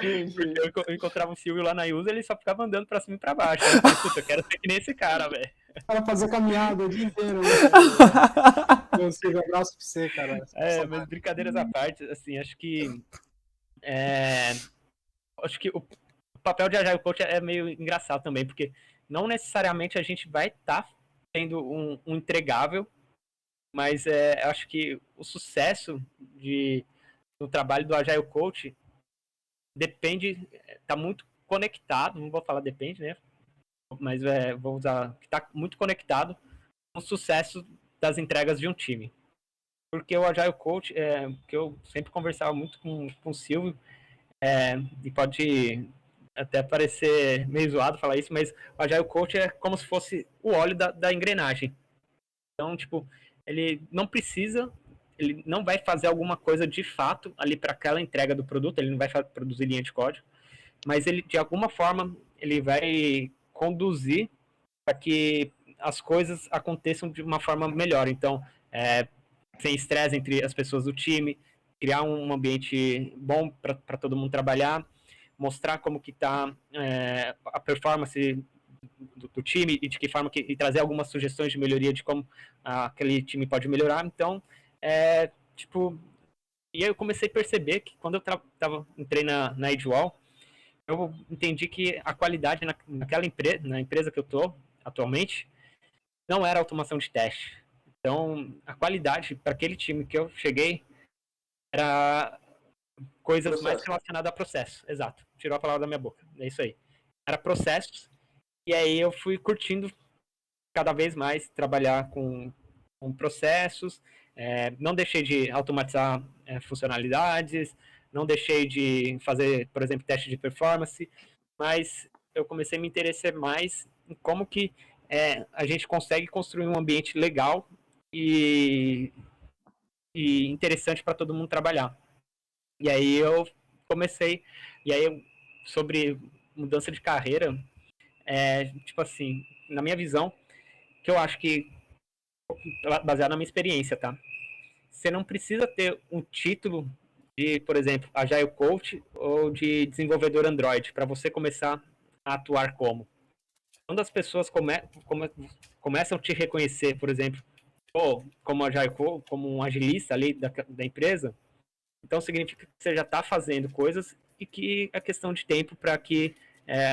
Sim, sim. Porque eu encontrava o Silvio lá na USA, ele só ficava andando pra cima e pra baixo. Eu falei, puta, eu quero ser que nem esse cara, velho. Para fazer caminhada o dia inteiro, né? Meu Silvio, abraço pra você, cara. Mas brincadeiras à parte, assim, acho que o papel de Agile Coach é meio engraçado também, porque não necessariamente a gente vai estar tendo um entregável, mas eu acho que o sucesso do trabalho do Agile Coach depende, está muito conectado, não vou falar depende, né? Mas vou usar que está muito conectado com o sucesso das entregas de um time. Porque o Agile Coach, que eu sempre conversava muito com o Silvio, e pode até parecer meio zoado falar isso, mas o Agile Coach é como se fosse o óleo da engrenagem. Então, tipo, ele não vai fazer alguma coisa de fato ali para aquela entrega do produto, ele não vai produzir linha de código, mas ele, de alguma forma, ele vai conduzir para que as coisas aconteçam de uma forma melhor. Então, sem estresse entre as pessoas do time, criar um ambiente bom para todo mundo trabalhar, mostrar como que está a performance do time e de que forma e trazer algumas sugestões de melhoria de como aquele time pode melhorar. Então, e aí eu comecei a perceber que quando eu entrei na Edgewall, eu entendi que a qualidade na empresa que eu estou atualmente não era automação de teste. Então, a qualidade para aquele time que eu cheguei era coisas mais relacionadas a processo. Exato. Tirou a palavra da minha boca. É isso aí. Era processos. E aí eu fui curtindo cada vez mais trabalhar com processos. Não deixei de automatizar funcionalidades. Não deixei de fazer, por exemplo, teste de performance. Mas eu comecei a me interessar mais em como que a gente consegue construir um ambiente legal e interessante para todo mundo trabalhar. E aí eu comecei, sobre mudança de carreira, tipo assim, na minha visão, que eu acho que, baseado na minha experiência, tá? Você não precisa ter um título de, por exemplo, Agile Coach ou de desenvolvedor Android para você começar a atuar como. Quando as pessoas começam a te reconhecer, por exemplo, como Agile Coach, como um agilista ali da empresa, então significa que você já está fazendo coisas e que é questão de tempo para que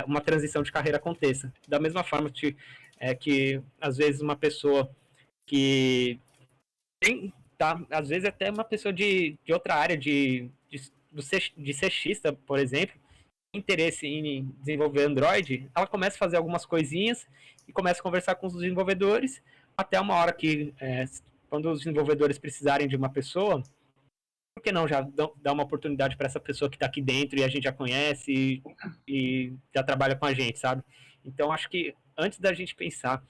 uma transição de carreira aconteça. Da mesma forma que às vezes uma pessoa que às vezes até uma pessoa de outra área, de CXista, por exemplo, interesse em desenvolver Android, ela começa a fazer algumas coisinhas e começa a conversar com os desenvolvedores até uma hora que, quando os desenvolvedores precisarem de uma pessoa, por que não já dar uma oportunidade para essa pessoa que está aqui dentro e a gente já conhece e já trabalha com a gente, sabe? Então, acho que antes da gente pensar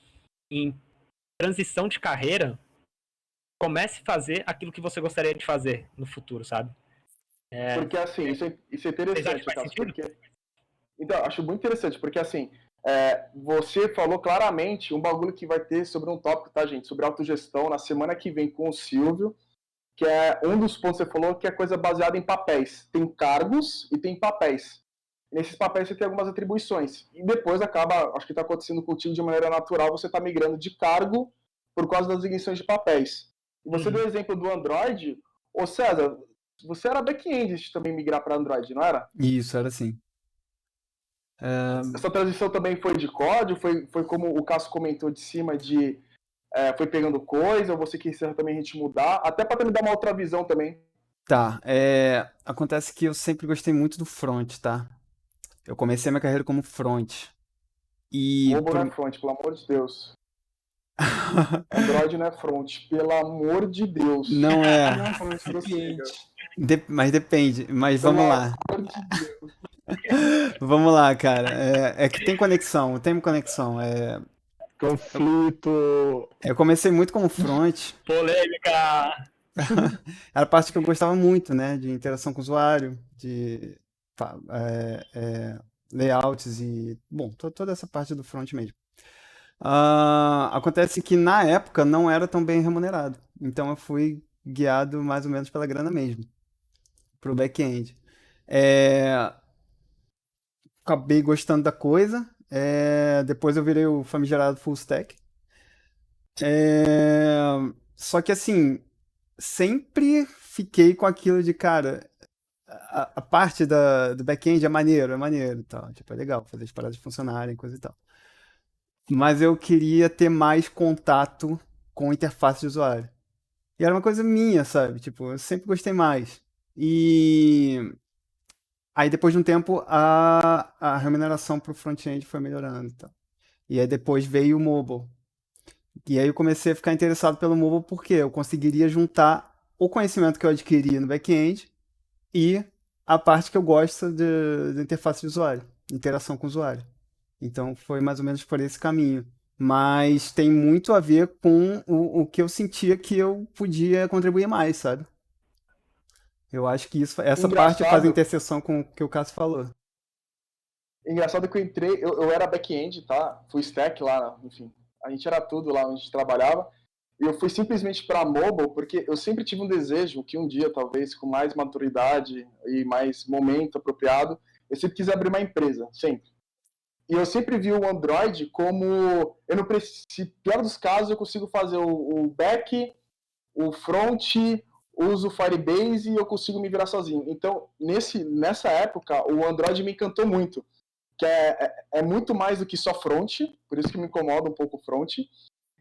em transição de carreira, comece a fazer aquilo que você gostaria de fazer no futuro, sabe? Porque assim, isso é interessante, Cássio, porque... Então, acho muito interessante, porque assim, Você falou claramente um bagulho que vai ter sobre um tópico, tá, gente? Sobre autogestão na semana que vem com o Silvio, que é um dos pontos que você falou, que é coisa baseada em papéis. Tem cargos e tem papéis. Nesses papéis você tem algumas atribuições. E depois acaba, acho que está acontecendo contigo de maneira natural, você está migrando de cargo por causa das ignições de papéis. E você deu o exemplo do Android. Ô César, você era back-end antes de também migrar para Android, não era? Isso, era assim. Essa transição também foi de código? Foi como o Cássio comentou de cima, foi pegando coisa, ou você quis também a gente mudar? Até para me dar uma outra visão também. Tá, acontece que eu sempre gostei muito do front, tá? Eu comecei minha carreira como front. E Mobile não é front, pelo amor de Deus. Android não é front, pelo amor de Deus. Não é. Não, falando de cliente. Mas depende. Mas Pelo vamos lá. amor de Deus. Vamos lá, cara. É que tem conexão. Conflito. Eu comecei muito como front. Polêmica! Era a parte que eu gostava muito, né? De interação com o usuário, de layouts e... Bom, toda essa parte do front mesmo. Acontece que na época não era tão bem remunerado. Então eu fui guiado mais ou menos pela grana mesmo. Pro back-end. Acabei gostando da coisa. Depois eu virei o famigerado full stack. Só que assim, sempre fiquei com aquilo de, cara, a parte do back-end é maneiro e tal. Tipo, é legal fazer as paradas funcionarem, coisa e tal. Mas eu queria ter mais contato com a interface de usuário. E era uma coisa minha, sabe? Tipo, eu sempre gostei mais. E aí depois de um tempo a remuneração pro front-end foi melhorando e tal. E aí depois veio o mobile. E aí eu comecei a ficar interessado pelo mobile porque eu conseguiria juntar o conhecimento que eu adquiri no back-end e a parte que eu gosto de interface de usuário, interação com o usuário. Então foi mais ou menos por esse caminho. Mas tem muito a ver com o que eu sentia que eu podia contribuir mais, sabe? Eu acho que essa parte faz interseção com o que o Cássio falou. Engraçado que eu entrei, eu era back-end, tá? Fui stack lá, enfim. A gente era tudo lá onde a gente trabalhava. E eu fui simplesmente para mobile porque eu sempre tive um desejo que um dia, talvez, com mais maturidade e mais momento apropriado, eu sempre quis abrir uma empresa, sempre. E eu sempre vi o Android como, eu não preciso, pior dos casos, eu consigo fazer o back, o front, uso o Firebase e eu consigo me virar sozinho. Então, nessa época, o Android me encantou muito, que é muito mais do que só front, por isso que me incomoda um pouco o front,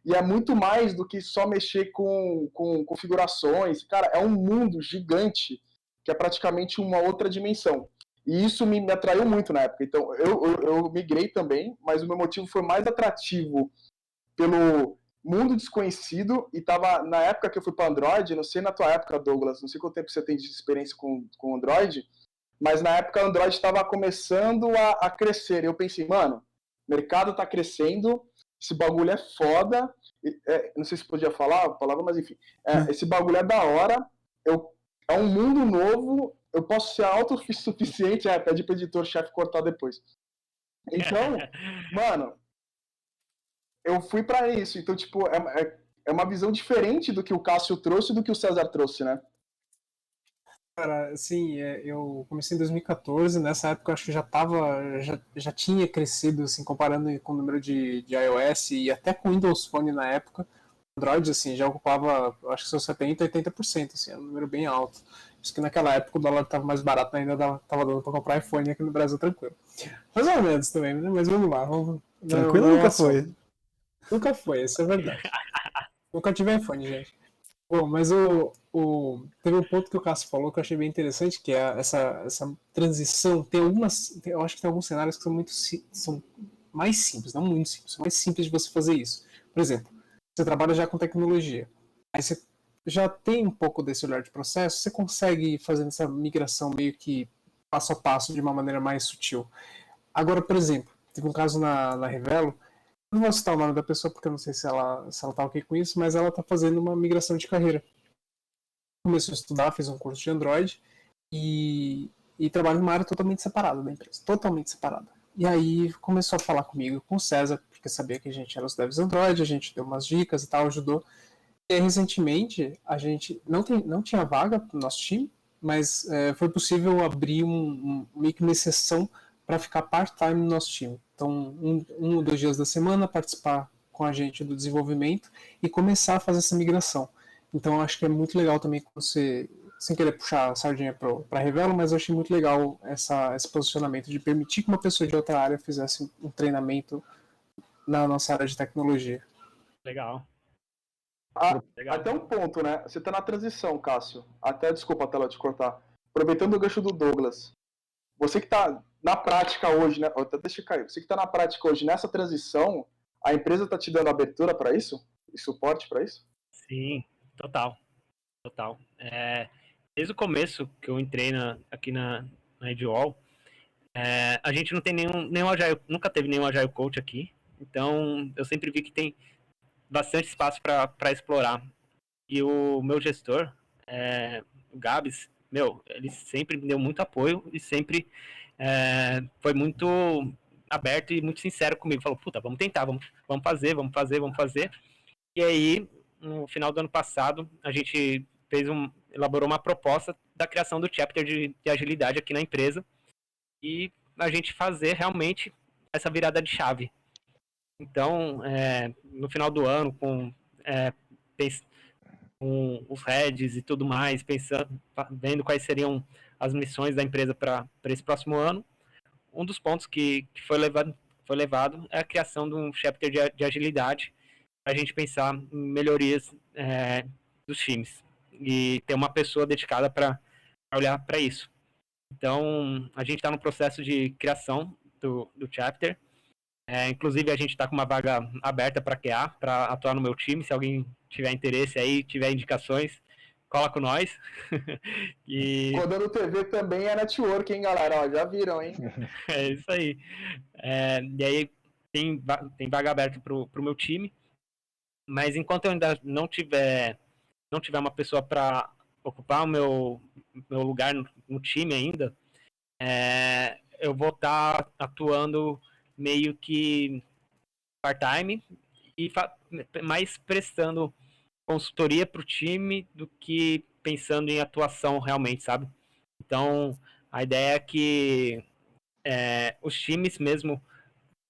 e é muito mais do que só mexer com configurações. Cara, é um mundo gigante, que é praticamente uma outra dimensão. E isso me atraiu muito na época. Então, eu migrei também, mas o meu motivo foi mais atrativo pelo mundo desconhecido. E tava, na época que eu fui para Android, não sei na tua época, Douglas, não sei quanto tempo você tem de experiência com Android, mas na época o Android estava começando a crescer. E eu pensei, mano, o mercado está crescendo, esse bagulho é foda. Não sei se podia falar a palavra, mas enfim. Esse bagulho é da hora. É um mundo novo. Eu posso ser autossuficiente, pede pro editor-chefe cortar depois. Então, mano, eu fui pra isso. Então, tipo, é uma visão diferente do que o Cássio trouxe e do que o César trouxe, né? Cara, assim, eu comecei em 2014, nessa época eu acho que já tinha crescido, assim, comparando com o número de iOS e até com Windows Phone na época. Android, assim, já ocupava, acho que seus 70%, 80%, assim, era um número bem alto. Isso que naquela época o dólar estava mais barato, ainda tava dando para comprar iPhone aqui no Brasil tranquilo. Mais ou menos também, né? Mas vamos lá. Tranquilo nunca foi. Nunca foi, isso é verdade. Nunca tive iPhone, gente. Bom, mas teve um ponto que o Cássio falou que eu achei bem interessante, que é essa transição. Eu acho que tem alguns cenários que são mais simples, não muito simples, são mais simples de você fazer isso. Por exemplo, você trabalha já com tecnologia, aí você já tem um pouco desse olhar de processo, você consegue ir fazendo essa migração meio que passo a passo de uma maneira mais sutil. Agora, por exemplo, teve um caso na Revelo, não vou citar o nome da pessoa porque eu não sei se ela tá ok com isso, mas ela está fazendo uma migração de carreira. Começou a estudar, fez um curso de Android e trabalha numa área totalmente separada da empresa, totalmente separada. E aí começou a falar comigo e com o César, porque sabia que a gente era os devs Android, a gente deu umas dicas e tal, ajudou. E aí, recentemente, a gente não tinha vaga pro nosso time, mas foi possível abrir meio que uma exceção para ficar part-time no nosso time. Então, um ou 2 dias da semana, participar com a gente do desenvolvimento e começar a fazer essa migração. Então, eu acho que é muito legal também quando você, sem querer puxar a sardinha para Revelo, mas eu achei muito legal esse posicionamento de permitir que uma pessoa de outra área fizesse um treinamento na nossa área de tecnologia. Legal. Legal. Até um ponto, né? Você tá na transição, Cássio. Até, desculpa, Tela, te cortar. Aproveitando o gancho do Douglas. Você que tá na prática hoje, né? Deixa eu cair. Você que tá na prática hoje nessa transição, a empresa tá te dando abertura para isso? E suporte para isso? Sim, total. Desde o começo que eu entrei aqui na Edwall, a gente não tem nenhum Agile, nunca teve nenhum Agile Coach aqui, então eu sempre vi que tem bastante espaço para explorar. E o meu gestor, o Gabs, ele sempre me deu muito apoio e sempre foi muito aberto e muito sincero comigo. Falou, puta, vamos tentar, vamos fazer. E aí, no final do ano passado, a gente elaborou uma proposta da criação do chapter de agilidade aqui na empresa e a gente fazer realmente essa virada de chave. Então, no final do ano, com os heads e tudo mais, vendo quais seriam as missões da empresa para esse próximo ano, um dos pontos que foi levado é a criação de um chapter de agilidade para a gente pensar em melhorias dos times e ter uma pessoa dedicada para olhar para isso. Então, a gente está no processo de criação do chapter. Inclusive, a gente está com uma vaga aberta para QA, para atuar no meu time. Se alguém tiver interesse aí, tiver indicações, cola com nós. Rodando TV também é network, hein, galera? Ó, já viram, hein? É isso aí. E aí, tem vaga aberta para o meu time. Mas enquanto eu ainda não tiver uma pessoa para ocupar o meu lugar no time ainda, eu vou estar atuando meio que part-time e mais prestando consultoria para o time do que pensando em atuação realmente, sabe? Então, a ideia é que os times mesmo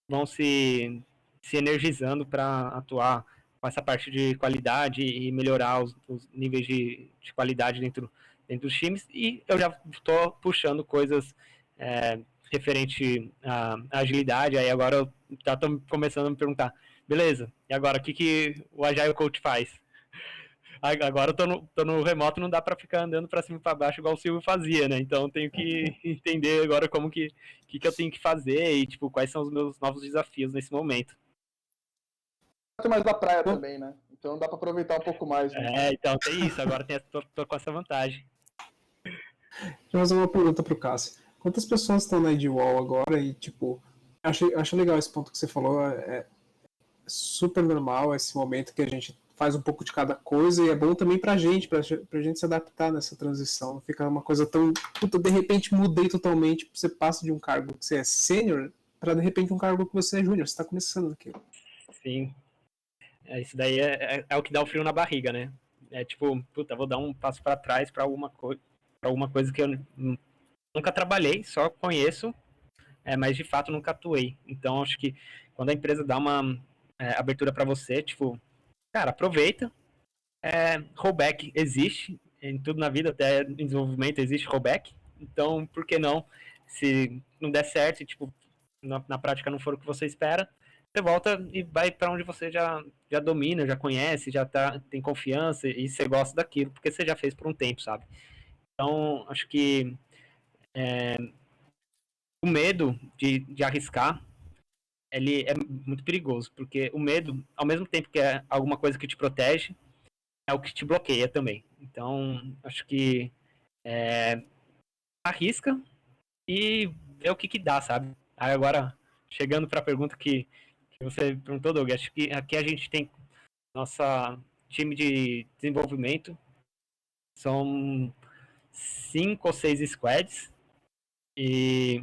vão se energizando para atuar com essa parte de qualidade e melhorar os níveis de qualidade dentro dos times. E eu já estou puxando coisas referente à agilidade. Aí agora eu já estou começando a me perguntar, beleza, e agora o que o Agile Coach faz? Agora eu tô no remoto, não dá para ficar andando para cima e para baixo igual o Silvio fazia, né? Então eu tenho que entender agora como que eu tenho que fazer e tipo quais são os meus novos desafios nesse momento. Tem mais da praia também, né? Então dá para aproveitar um pouco mais. Né? Então tem isso, agora tô com essa vantagem. Deixa eu fazer uma pergunta pro Cássio. Quantas pessoas estão na Edwall agora e, tipo, acho legal esse ponto que você falou, é super normal esse momento que a gente faz um pouco de cada coisa e é bom também pra gente se adaptar nessa transição. Não fica uma coisa tão, puta, de repente mudei totalmente, você passa de um cargo que você é sênior para de repente um cargo que você é júnior, você tá começando aquilo. Sim. Isso daí é o que dá o frio na barriga, né? É tipo, puta, vou dar um passo para trás para alguma coisa que eu nunca trabalhei, só conheço, mas de fato nunca atuei. Então acho que quando a empresa dá uma abertura para você, tipo, cara, aproveita. Rollback existe em tudo na vida, até em desenvolvimento existe rollback. Então, por que não? Se não der certo, tipo, na prática não for o que você espera, você volta e vai para onde você já domina, já conhece, já tem confiança e você gosta daquilo, porque você já fez por um tempo, sabe? Então, acho que o medo de arriscar, ele é muito perigoso, porque o medo, ao mesmo tempo que é alguma coisa que te protege, é o que te bloqueia também. Então, acho que arrisca e vê o que dá, sabe? Aí agora, chegando para a pergunta que você perguntou, Doug, acho que aqui a gente tem nossa time de desenvolvimento, são 5 ou 6 squads, e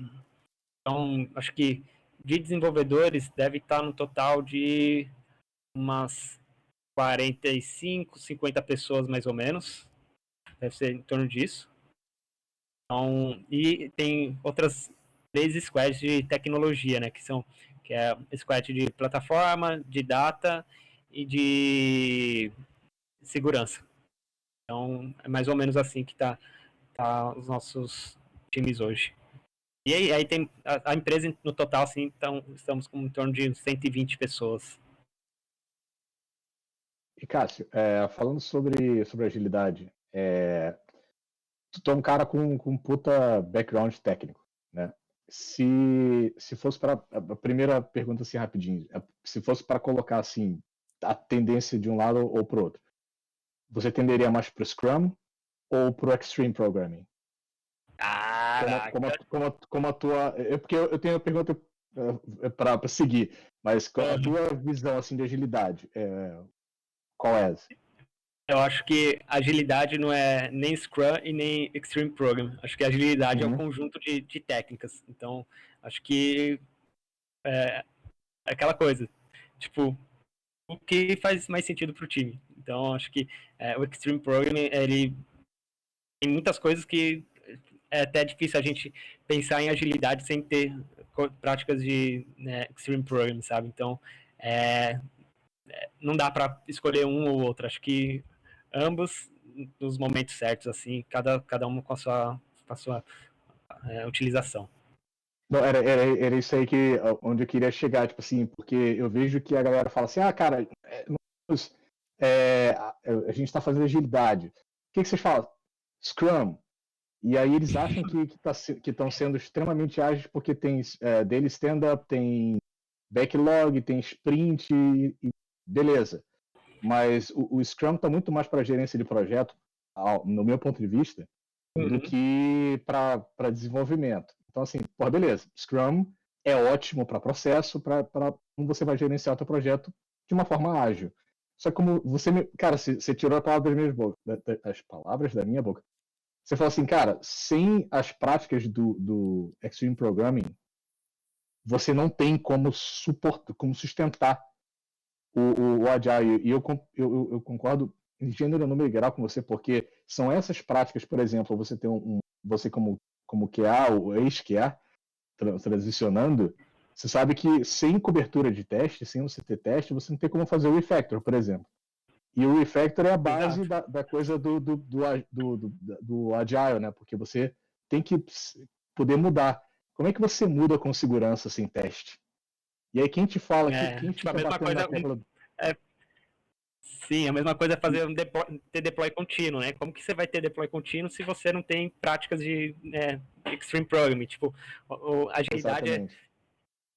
Então, acho que de desenvolvedores deve estar no total de umas 45, 50 pessoas mais ou menos. Deve ser em torno disso. Então, e tem outras 3 squads de tecnologia, né? Que é squad de plataforma, de data e de segurança. Então, é mais ou menos assim que tá os nossos times hoje. E aí tem a empresa no total, assim, então estamos com em torno de 120 pessoas. E Cássio, falando sobre agilidade, tu é um cara com puta background técnico, né? Se fosse para a primeira pergunta assim rapidinho, se fosse para colocar assim a tendência de um lado ou para o outro, você tenderia mais para o Scrum ou para o Extreme Programming? Como a tua, porque eu tenho a pergunta para seguir, mas a tua visão assim de agilidade, qual é essa? Eu acho que agilidade não é nem Scrum e nem Extreme Program. Acho que agilidade é um conjunto de técnicas. Então, acho que é aquela coisa. Tipo, o que faz mais sentido para o time. Então, acho que o Extreme Program, ele tem muitas coisas que é até difícil a gente pensar em agilidade sem ter práticas de Extreme Program, sabe? Então, não dá para escolher um ou outro. Acho que ambos nos momentos certos, assim, cada um com a sua utilização. Não, era isso aí onde eu queria chegar, tipo assim, porque eu vejo que a galera fala assim, cara, a gente está fazendo agilidade. O que vocês falam? Scrum. E aí eles acham que estão sendo extremamente ágeis porque tem daily stand-up, tem backlog, tem sprint, e beleza. Mas o Scrum está muito mais para gerência de projeto, no meu ponto de vista, do que para desenvolvimento. Então, assim, beleza, Scrum é ótimo para processo, para como você vai gerenciar o seu projeto de uma forma ágil. Só que como cara, você tirou as palavras da minha boca. Você falou assim, cara, sem as práticas do Extreme Programming, você não tem como sustentar o Agile. E eu concordo em gênero, número e grau com você, porque são essas práticas, por exemplo, você tem você como QA, ou ex-QA, transicionando, você sabe que sem cobertura de teste, sem você ter teste, você não tem como fazer o refactor, por exemplo. E o refactor é a base da coisa do Agile, né? Porque você tem que poder mudar. Como é que você muda com segurança sem teste? E aí quem te fala, quem tipo, fica a mesma coisa, sim, a mesma coisa é fazer ter deploy contínuo, né? Como que você vai ter deploy contínuo se você não tem práticas de Extreme Programming? Tipo, a agilidade é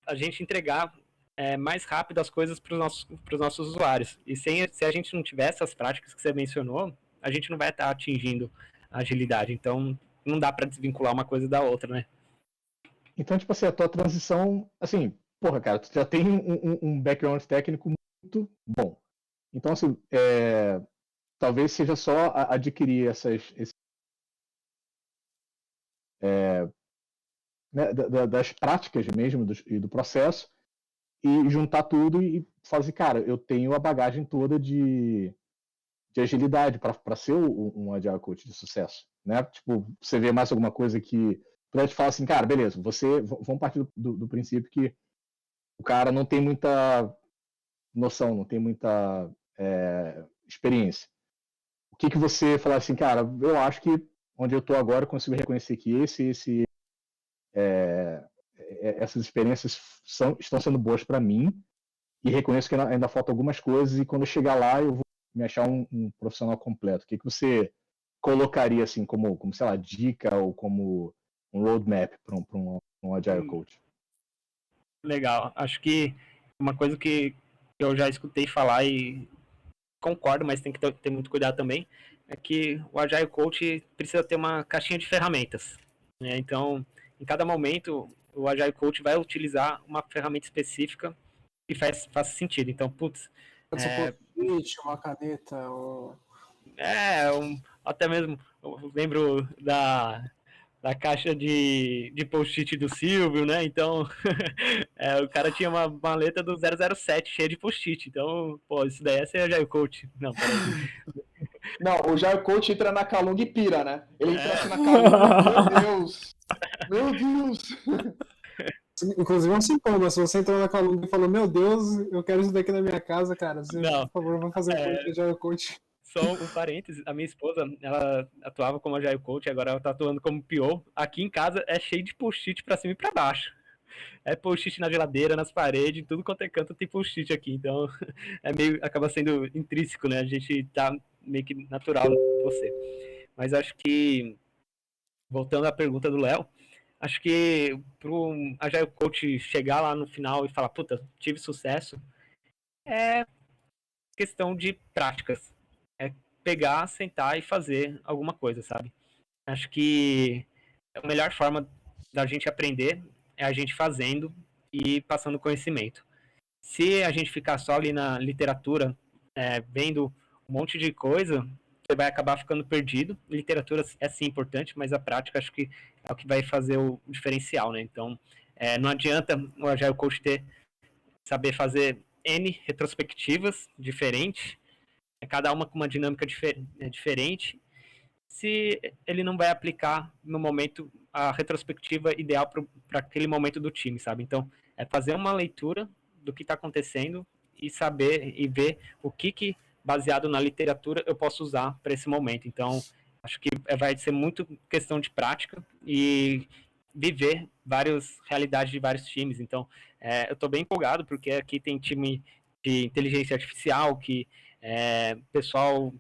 a gente entregar mais rápido as coisas para os nossos usuários. E se a gente não tiver essas práticas que você mencionou, a gente não vai estar atingindo a agilidade. Então, não dá para desvincular uma coisa da outra, né? Então, tipo assim, a tua transição, assim, cara, tu já tem um background técnico muito bom. Então, assim, talvez seja só adquirir das práticas mesmo e do processo e juntar tudo e fazer, cara, eu tenho a bagagem toda de agilidade para ser um Agile Coach de sucesso, né? Tipo, você vê mais alguma coisa que tu te fala assim, cara, beleza, vamos partir do princípio que o cara não tem muita noção, não tem muita experiência. O que você fala assim, cara, eu acho que onde eu estou agora eu consigo reconhecer que essas experiências estão sendo boas para mim e reconheço que ainda faltam algumas coisas e quando eu chegar lá eu vou me achar um profissional completo. O que você colocaria assim como sei lá, dica ou como um roadmap para um Agile Coach? Legal. Acho que uma coisa que eu já escutei falar e concordo, mas tem que ter muito cuidado também, é que o Agile Coach precisa ter uma caixinha de ferramentas. Né? Então, em cada momento, o Agile Coach vai utilizar uma ferramenta específica que faz sentido. Então, putz... uma caneta, até mesmo, eu lembro da caixa de post-it do Silvio, né? Então, o cara tinha uma maleta do 007 cheia de post-it. Então, pô, isso daí é ser Agile Coach. Não, peraí. Não, o Jair Coach entra na Calunga e pira, né? Ele entra assim na Calunga, meu Deus! Meu Deus! Inclusive é um sintoma. Se você entrou na Calunga e falou, meu Deus, eu quero isso daqui na minha casa, cara. Você, Não. por favor, vamos fazer um coach de coach. Só um parênteses, a minha esposa, ela atuava como Agile Coach, agora ela tá atuando como PO. Aqui em casa é cheio de post-it pra cima e pra baixo. É post-it na geladeira, nas paredes, tudo quanto é canto tem post-it aqui. Então, acaba sendo intrínseco, né? A gente tá meio que natural em você. Mas acho que, voltando à pergunta do Léo, acho que pro Agile Coach chegar lá no final e falar, puta, tive sucesso, é questão de práticas. É pegar, sentar e fazer alguma coisa, sabe? Acho que a melhor forma da gente aprender é a gente fazendo e passando conhecimento. Se a gente ficar só ali na literatura, vendo um monte de coisa, você vai acabar ficando perdido. Literatura é sim importante, mas a prática acho que é o que vai fazer o diferencial, né? Então, não adianta o Agile Coach saber fazer N retrospectivas diferentes, cada uma com uma dinâmica diferente, se ele não vai aplicar no momento a retrospectiva ideal para aquele momento do time, sabe? Então, é fazer uma leitura do que está acontecendo e saber e ver o que baseado na literatura eu posso usar para esse momento. Então, acho que vai ser muito questão de prática e viver várias realidades de vários times. Então, eu estou bem empolgado porque aqui tem time de inteligência artificial que pessoal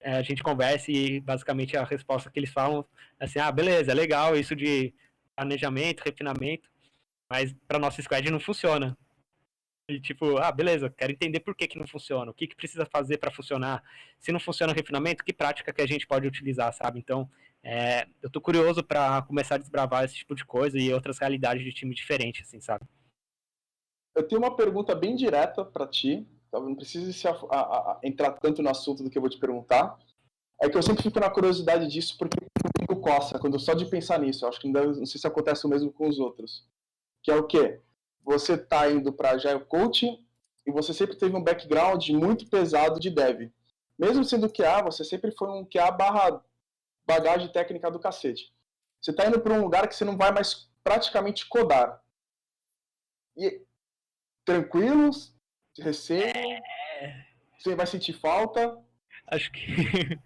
a gente conversa e basicamente a resposta que eles falam é assim, beleza, é legal isso de planejamento, refinamento, mas para nossa squad não funciona. E tipo, beleza, quero entender por que não funciona, o que precisa fazer para funcionar. Se não funciona o refinamento, que prática que a gente pode utilizar, sabe? Então, eu tô curioso para começar a desbravar esse tipo de coisa e outras realidades de time diferentes, assim, sabe? Eu tenho uma pergunta bem direta para ti, não precisa entrar tanto no assunto do que eu vou te perguntar. É que eu sempre fico na curiosidade disso porque eu coça, quando só de pensar nisso. Eu acho que não sei se acontece o mesmo com os outros. Que é o quê? Você tá indo para Agile Coaching e você sempre teve um background muito pesado de dev. Mesmo sendo QA, você sempre foi um QA barra bagagem técnica do cacete. Você tá indo para um lugar que você não vai mais praticamente codar. E tranquilo, receio, você vai sentir falta. Acho que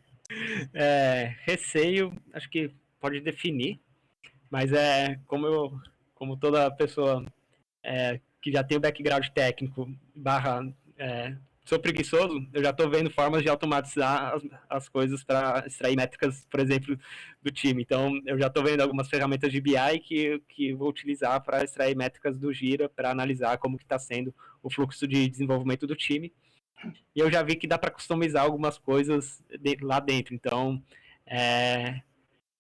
receio, acho que pode definir, mas como toda pessoa que já tem o background técnico sou preguiçoso, eu já estou vendo formas de automatizar as coisas para extrair métricas, por exemplo, do time. Então, eu já estou vendo algumas ferramentas de BI que vou utilizar para extrair métricas do Gira, para analisar como que está sendo o fluxo de desenvolvimento do time. E eu já vi que dá para customizar algumas coisas lá dentro. Então,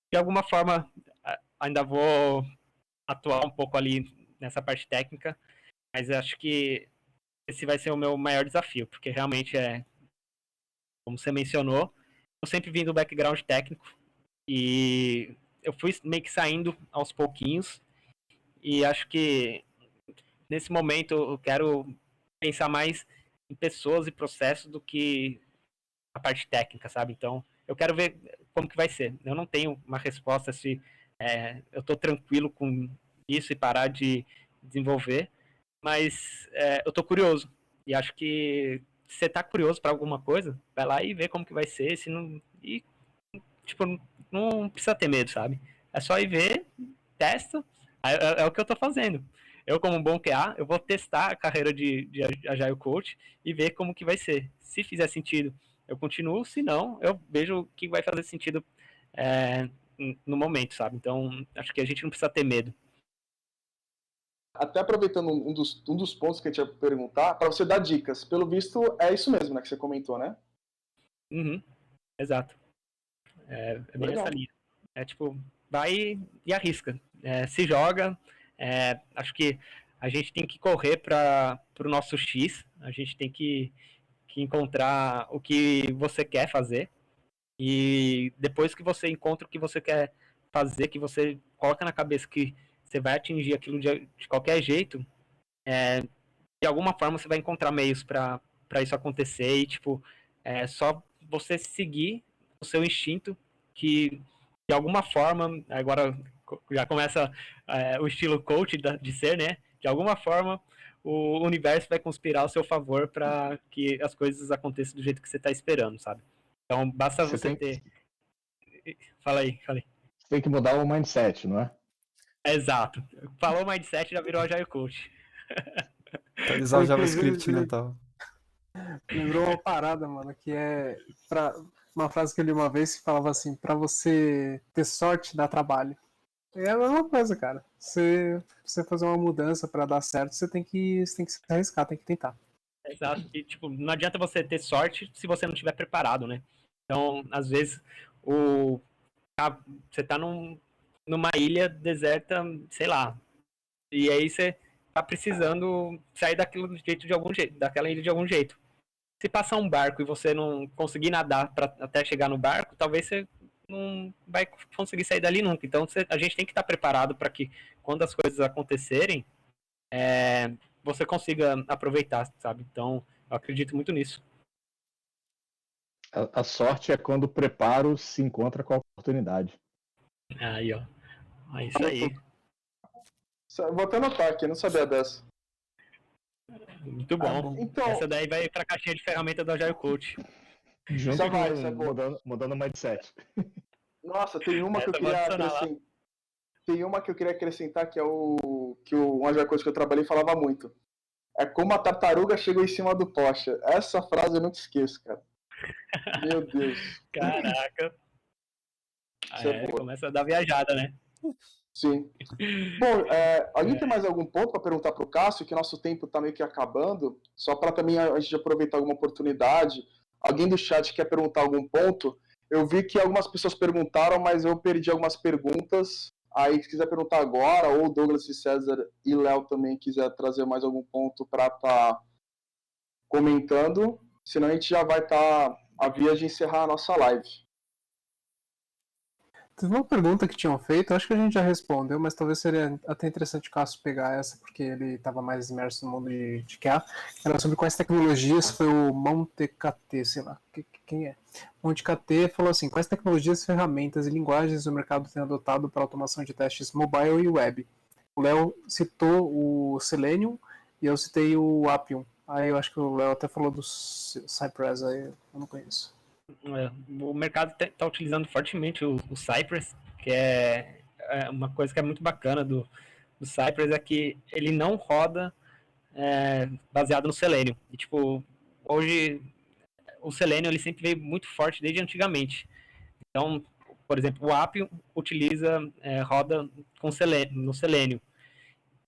de alguma forma, ainda vou atuar um pouco ali nessa parte técnica, mas acho que esse vai ser o meu maior desafio, porque realmente como você mencionou, eu sempre vim do background técnico e eu fui meio que saindo aos pouquinhos e acho que nesse momento eu quero pensar mais em pessoas e processos do que a parte técnica, sabe? Então, eu quero ver como que vai ser. Eu não tenho uma resposta se eu estou tranquilo com isso e parar de desenvolver, mas eu estou curioso. E acho que se você tá curioso para alguma coisa, vai lá e vê como que vai ser, se não e tipo, não precisa ter medo, sabe? É só ir ver, testa, é o que eu tô fazendo. Eu, como um bom QA, eu vou testar a carreira de Agile Coach e ver como que vai ser. Se fizer sentido, eu continuo, se não, eu vejo o que vai fazer sentido no momento, sabe? Então, acho que a gente não precisa ter medo. Até aproveitando um dos pontos que a gente ia perguntar, para você dar dicas. Pelo visto, é isso mesmo, né, que você comentou, né? Uhum, exato. É bem essa linha. Tipo, vai e arrisca. Se joga. Acho que a gente tem que correr para o nosso X. A gente tem que encontrar o que você quer fazer. E depois que você encontra o que você quer fazer, que você coloca na cabeça que você vai atingir aquilo de qualquer jeito, de alguma forma você vai encontrar meios para isso acontecer e, tipo, é só você seguir o seu instinto que, de alguma forma, agora já começa o estilo coach de ser, né? De alguma forma, o universo vai conspirar ao seu favor para que as coisas aconteçam do jeito que você está esperando, sabe? Então, basta você ter... Fala aí. Você tem que mudar o mindset, não é? Exato. Falou mindset, já virou Agile Coach. Atualizar o JavaScript mental. Lembrou uma parada, mano, que é uma frase que eu li uma vez que falava assim, pra você ter sorte, dá trabalho. É a mesma coisa, cara. Você fazer uma mudança pra dar certo, você tem que se arriscar, tem que tentar. Exato. E, tipo, não adianta você ter sorte se você não estiver preparado, né? Então, às vezes, você tá numa ilha deserta, sei lá, e aí você tá precisando sair daquilo de algum jeito, daquela ilha de algum jeito. Se passar um barco e você não conseguir nadar até chegar no barco, talvez você não vai conseguir sair dali nunca. Então a gente tem que estar preparado para que quando as coisas acontecerem, você consiga aproveitar, sabe? Então eu acredito muito nisso. A sorte é quando o preparo se encontra com a oportunidade. Aí, ó. É isso aí. Vou até anotar aqui, não sabia dessa. Muito bom. Então, essa daí vai para a caixinha de ferramenta do Agile Coach. Junto já com vai, isso é bom. mudando o mindset. Nossa, tem uma que eu Essa queria pode adicionar lá. acrescentar. Tem uma que eu queria acrescentar que é uma das coisas que eu trabalhei falava muito. É como a tartaruga chegou em cima do poste. Essa frase eu nunca esqueço, cara. Meu Deus. Caraca. Isso é boa. Começa a dar viajada, né? Sim. Bom, alguém tem mais algum ponto para perguntar para o Cássio, que nosso tempo está meio que acabando, só para também a gente aproveitar alguma oportunidade. Alguém do chat quer perguntar algum ponto? Eu vi que algumas pessoas perguntaram, mas eu perdi algumas perguntas. Aí, se quiser perguntar agora, ou Douglas e César e Léo também quiser trazer mais algum ponto para estar comentando, senão a gente já vai estar a via de encerrar a nossa live. Teve uma pergunta que tinham feito, acho que a gente já respondeu, mas talvez seria até interessante o Cássio pegar essa, porque ele estava mais imerso no mundo de QA. Era sobre quais tecnologias foi o MonteKT, sei lá, quem é? MonteKT falou assim, quais tecnologias, ferramentas e linguagens o mercado tem adotado para automação de testes mobile e web? O Léo citou o Selenium e eu citei o Appium. Aí eu acho que o Léo até falou do Cypress, aí eu não conheço. O mercado está utilizando fortemente o Cypress, que é uma coisa que é muito bacana do Cypress, é que ele não roda baseado no Selenium. E, tipo, hoje o Selenium ele sempre veio muito forte desde antigamente. Então, por exemplo, o Appium roda no Selenium.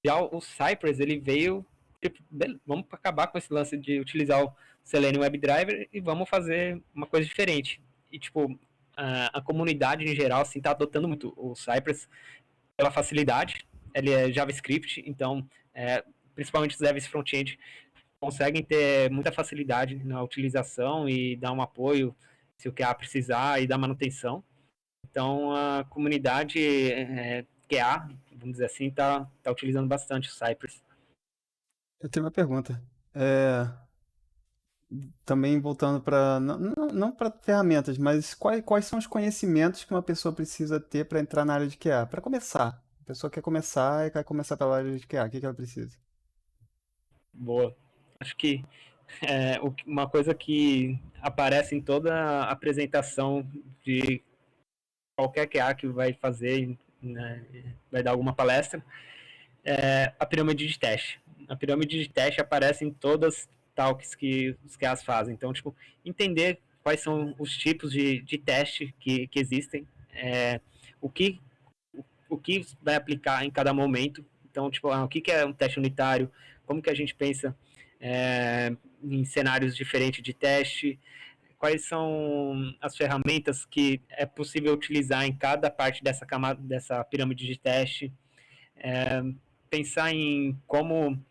Já o Cypress, ele veio, tipo, vamos acabar com esse lance de utilizar o Selenium WebDriver e vamos fazer uma coisa diferente. E, tipo, a comunidade em geral, assim, tá adotando muito o Cypress pela facilidade. Ele é JavaScript, então, principalmente os devs front-end conseguem ter muita facilidade na utilização e dar um apoio se o QA precisar e dar manutenção. Então, a comunidade QA, vamos dizer assim, tá utilizando bastante o Cypress. Eu tenho uma pergunta. Também voltando para não para ferramentas, mas quais são os conhecimentos que uma pessoa precisa ter para entrar na área de QA? Para começar. A pessoa quer começar e quer começar pela área de QA. O que ela precisa? Boa. Acho que uma coisa que aparece em toda a apresentação de qualquer QA que vai fazer, né, vai dar alguma palestra, é a pirâmide de teste. A pirâmide de teste aparece em todas as talks que os QAs fazem. Então, tipo, entender quais são os tipos de teste que existem, o que vai aplicar em cada momento. Então, tipo, o que é um teste unitário, como que a gente pensa em cenários diferentes de teste, quais são as ferramentas que é possível utilizar em cada parte dessa camada, dessa pirâmide de teste, pensar em como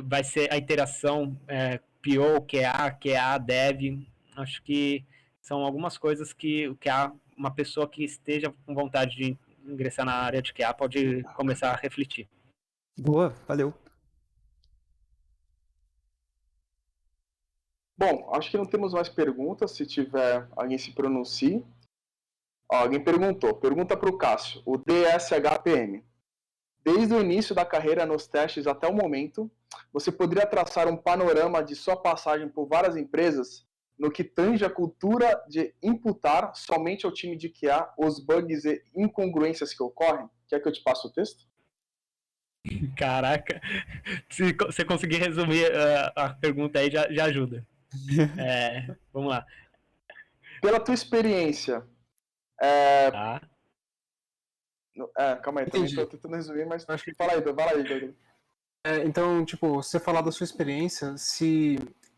vai ser a interação PO, QA, Dev. Acho que são algumas coisas que uma pessoa que esteja com vontade de ingressar na área de QA pode começar a refletir. Boa, valeu. Bom, acho que não temos mais perguntas. Se tiver, alguém se pronuncie. Alguém perguntou. Pergunta para o Cássio. O DSHPM. Desde o início da carreira nos testes até o momento, você poderia traçar um panorama de sua passagem por várias empresas no que tange a cultura de imputar somente ao time de QA os bugs e incongruências que ocorrem? Quer que eu te passe o texto? Caraca, se você conseguir resumir a pergunta aí, já ajuda. Vamos lá. Pela tua experiência... Tá. Calma aí, Entendi. também tô tentando resumir, mas Acho que... fala aí, Douglas. Então, tipo, você falar da sua experiência,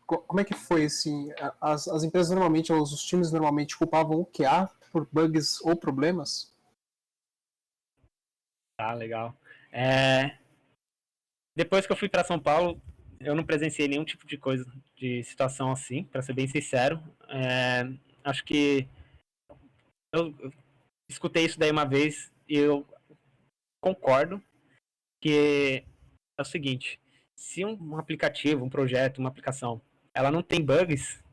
como é que foi, assim, as empresas normalmente, ou os times normalmente culpavam o QA por bugs ou problemas? Tá, legal. Depois que eu fui para São Paulo, eu não presenciei nenhum tipo de coisa, de situação assim, para ser bem sincero. Acho que eu escutei isso daí uma vez e eu concordo que é o seguinte, se um aplicativo, um projeto, uma aplicação, ela não tem bugs,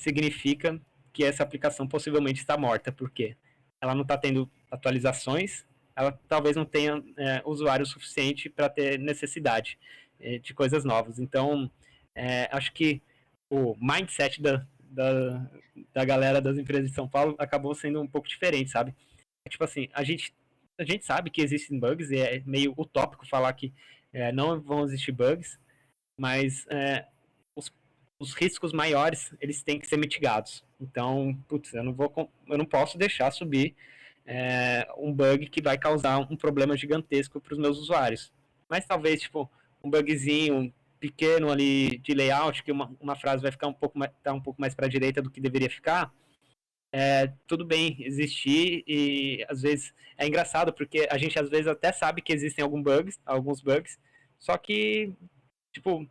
significa que essa aplicação possivelmente está morta, porque ela não está tendo atualizações, ela talvez não tenha usuário suficiente para ter necessidade de coisas novas. Então, acho que o mindset da galera das empresas de São Paulo acabou sendo um pouco diferente, sabe? Tipo assim, a gente sabe que existem bugs, e é meio utópico falar que não vão existir bugs, mas os riscos maiores, eles têm que ser mitigados. Então, putz, eu não posso deixar subir um bug que vai causar um problema gigantesco para os meus usuários. Mas talvez, tipo, um bugzinho pequeno ali de layout, que uma frase vai ficar um pouco mais para a direita do que deveria ficar, tudo bem existir, e às vezes é engraçado, porque a gente às vezes até sabe que existem alguns bugs, só que, tipo,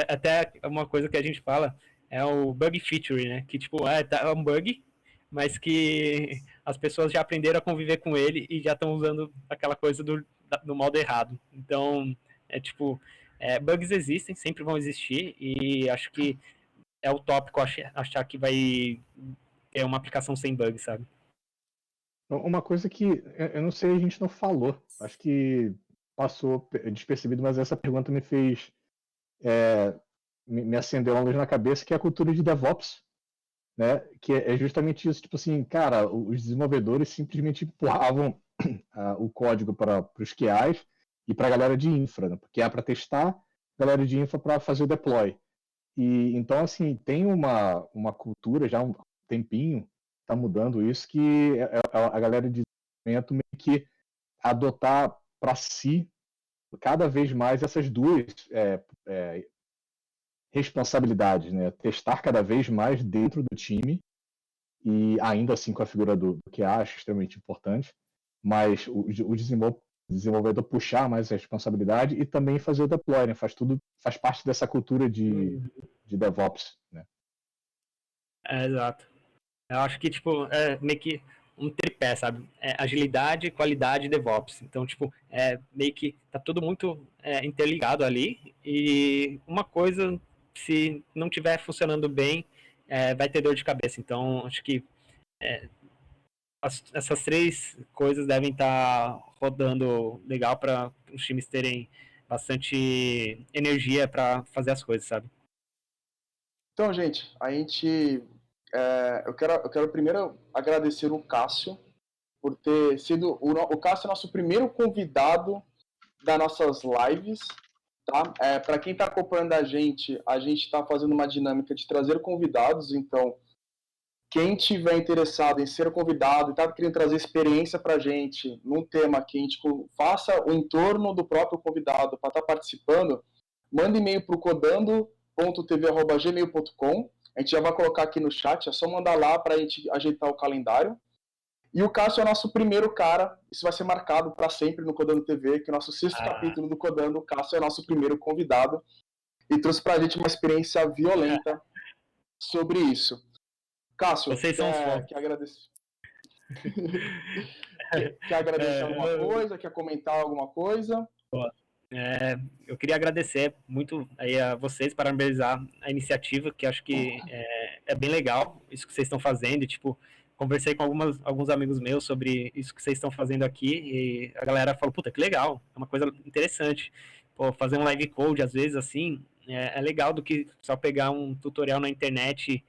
até uma coisa que a gente fala é o bug feature, né? Que, tipo, é um bug, mas que as pessoas já aprenderam a conviver com ele e já estão usando aquela coisa do modo errado. Então, bugs existem, sempre vão existir, e acho que é utópico achar que vai ter uma aplicação sem bugs, sabe? Uma coisa que eu não sei, a gente não falou, acho que passou despercebido, mas essa pergunta me fez me acendeu uma luz na cabeça, que é a cultura de DevOps, né? Que é justamente isso, tipo assim, cara, os desenvolvedores simplesmente empurravam o código para os QAs e para a galera de infra, né? Porque para testar, galera de infra para fazer o deploy. E então, assim, tem uma cultura já há um tempinho, tá mudando isso, que a galera de desenvolvimento meio que adotar para si cada vez mais essas duas responsabilidades, né? Testar cada vez mais dentro do time, e ainda assim com a figura do que acho extremamente importante, mas o desenvolvedor puxar mais a responsabilidade e também fazer o deploy, né? Faz parte dessa cultura de DevOps, né? Exato. Eu acho que, tipo, é meio que um tripé, sabe? Agilidade, qualidade e DevOps. Então, tipo, meio que tá tudo muito interligado ali, e uma coisa, se não tiver funcionando bem, vai ter dor de cabeça. Então, acho que essas três coisas devem estar rodando legal para os times terem bastante energia para fazer as coisas, sabe? Então, gente, eu quero primeiro agradecer o Cássio por ter sido... O Cássio é nosso primeiro convidado das nossas lives, tá? Para quem está acompanhando a gente está fazendo uma dinâmica de trazer convidados, então quem tiver interessado em ser convidado e está querendo trazer experiência para a gente num tema que a gente faça o entorno do próprio convidado para estar participando, manda e-mail para o codando.tv@gmail.com. A gente já vai colocar aqui no chat, é só mandar lá para a gente ajeitar o calendário. E o Cássio é o nosso primeiro cara, isso vai ser marcado para sempre no Codando TV, que é o nosso sexto capítulo do Codando. O Cássio é o nosso primeiro convidado e trouxe para a gente uma experiência violenta sobre isso. Cássio, vocês são os fãs. que agradeço. Quer agradecer alguma coisa? Quer comentar alguma coisa? Eu queria agradecer muito aí a vocês, parabenizar a iniciativa, que acho que é bem legal isso que vocês estão fazendo. E, tipo, conversei com alguns amigos meus sobre isso que vocês estão fazendo aqui e a galera falou, puta, que legal, é uma coisa interessante. Pô, fazer um live code, às vezes, assim, é legal do que só pegar um tutorial na internet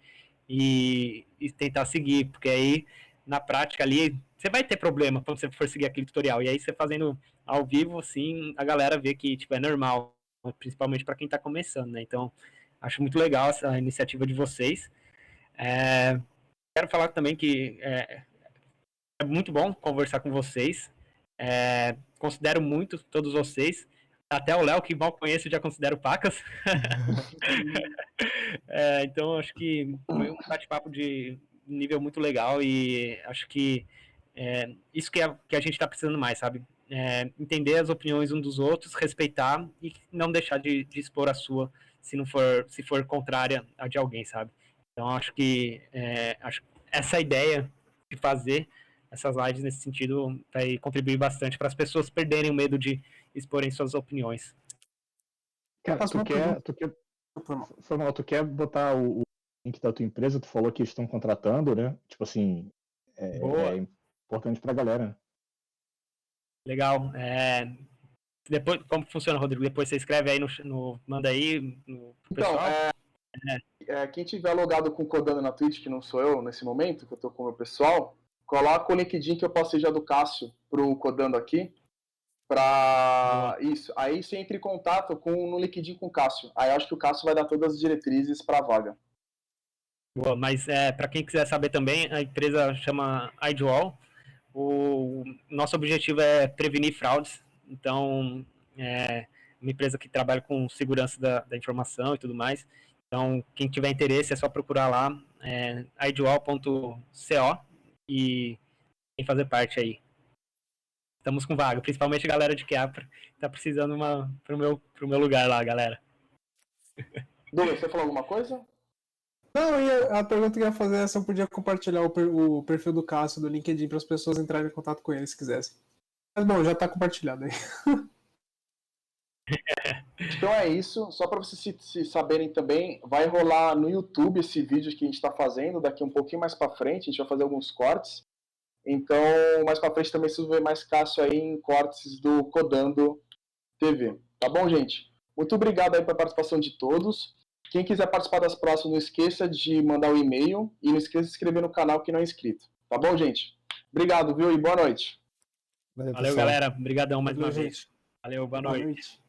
e tentar seguir, porque aí, na prática ali, você vai ter problema quando você for seguir aquele tutorial. E aí, você fazendo ao vivo, assim, a galera vê que, tipo, é normal, principalmente para quem está começando, né? Então, acho muito legal essa iniciativa de vocês. Quero falar também que é muito bom conversar com vocês. Considero muito todos vocês. Até o Léo, que mal conheço, já considero pacas. Então, acho que foi um bate-papo de nível muito legal e acho que isso que a gente está precisando mais, sabe? Entender as opiniões uns dos outros, respeitar e não deixar de expor a sua se for contrária a de alguém, sabe? Então, acho que essa ideia de fazer essas lives nesse sentido vai contribuir bastante para as pessoas perderem o medo de exporem suas opiniões. Cara, tu quer botar o link da tua empresa? Tu falou que estão contratando, né? Tipo assim, é importante pra galera. Legal. Depois, como funciona, Rodrigo? Depois você escreve aí manda aí pro pessoal. Quem tiver logado com o Codando na Twitch, que não sou eu nesse momento, que eu tô com o meu pessoal, coloca o LinkedIn que eu passei já do Cássio pro Codando aqui. Isso. Aí você entra em contato no LinkedIn com o Cássio. Aí eu acho que o Cássio vai dar todas as diretrizes para a vaga. Boa, mas para quem quiser saber também, a empresa chama iDual. O nosso objetivo é prevenir fraudes. Então, uma empresa que trabalha com segurança da informação e tudo mais. Então, quem tiver interesse é só procurar lá, idual.co e fazer parte aí. Estamos com vaga, principalmente a galera de Queapra, tá precisando pro meu lugar lá, galera. Douglas, você falou alguma coisa? Não, a pergunta que eu ia fazer é se eu podia compartilhar o perfil do Cássio do LinkedIn para as pessoas entrarem em contato com ele se quisessem. Mas bom, já tá compartilhado aí. Então é isso, só para vocês se saberem também, vai rolar no YouTube esse vídeo que a gente está fazendo, daqui um pouquinho mais para frente, a gente vai fazer alguns cortes. Então, mais para frente também vocês vão ver mais Cássio aí em cortes do Codando TV. Tá bom, gente? Muito obrigado aí pela participação de todos. Quem quiser participar das próximas, não esqueça de mandar o e-mail e não esqueça de se inscrever no canal que não é inscrito. Tá bom, gente? Obrigado, viu? E boa noite. Valeu, galera. Obrigadão mais uma vez. Valeu, boa noite.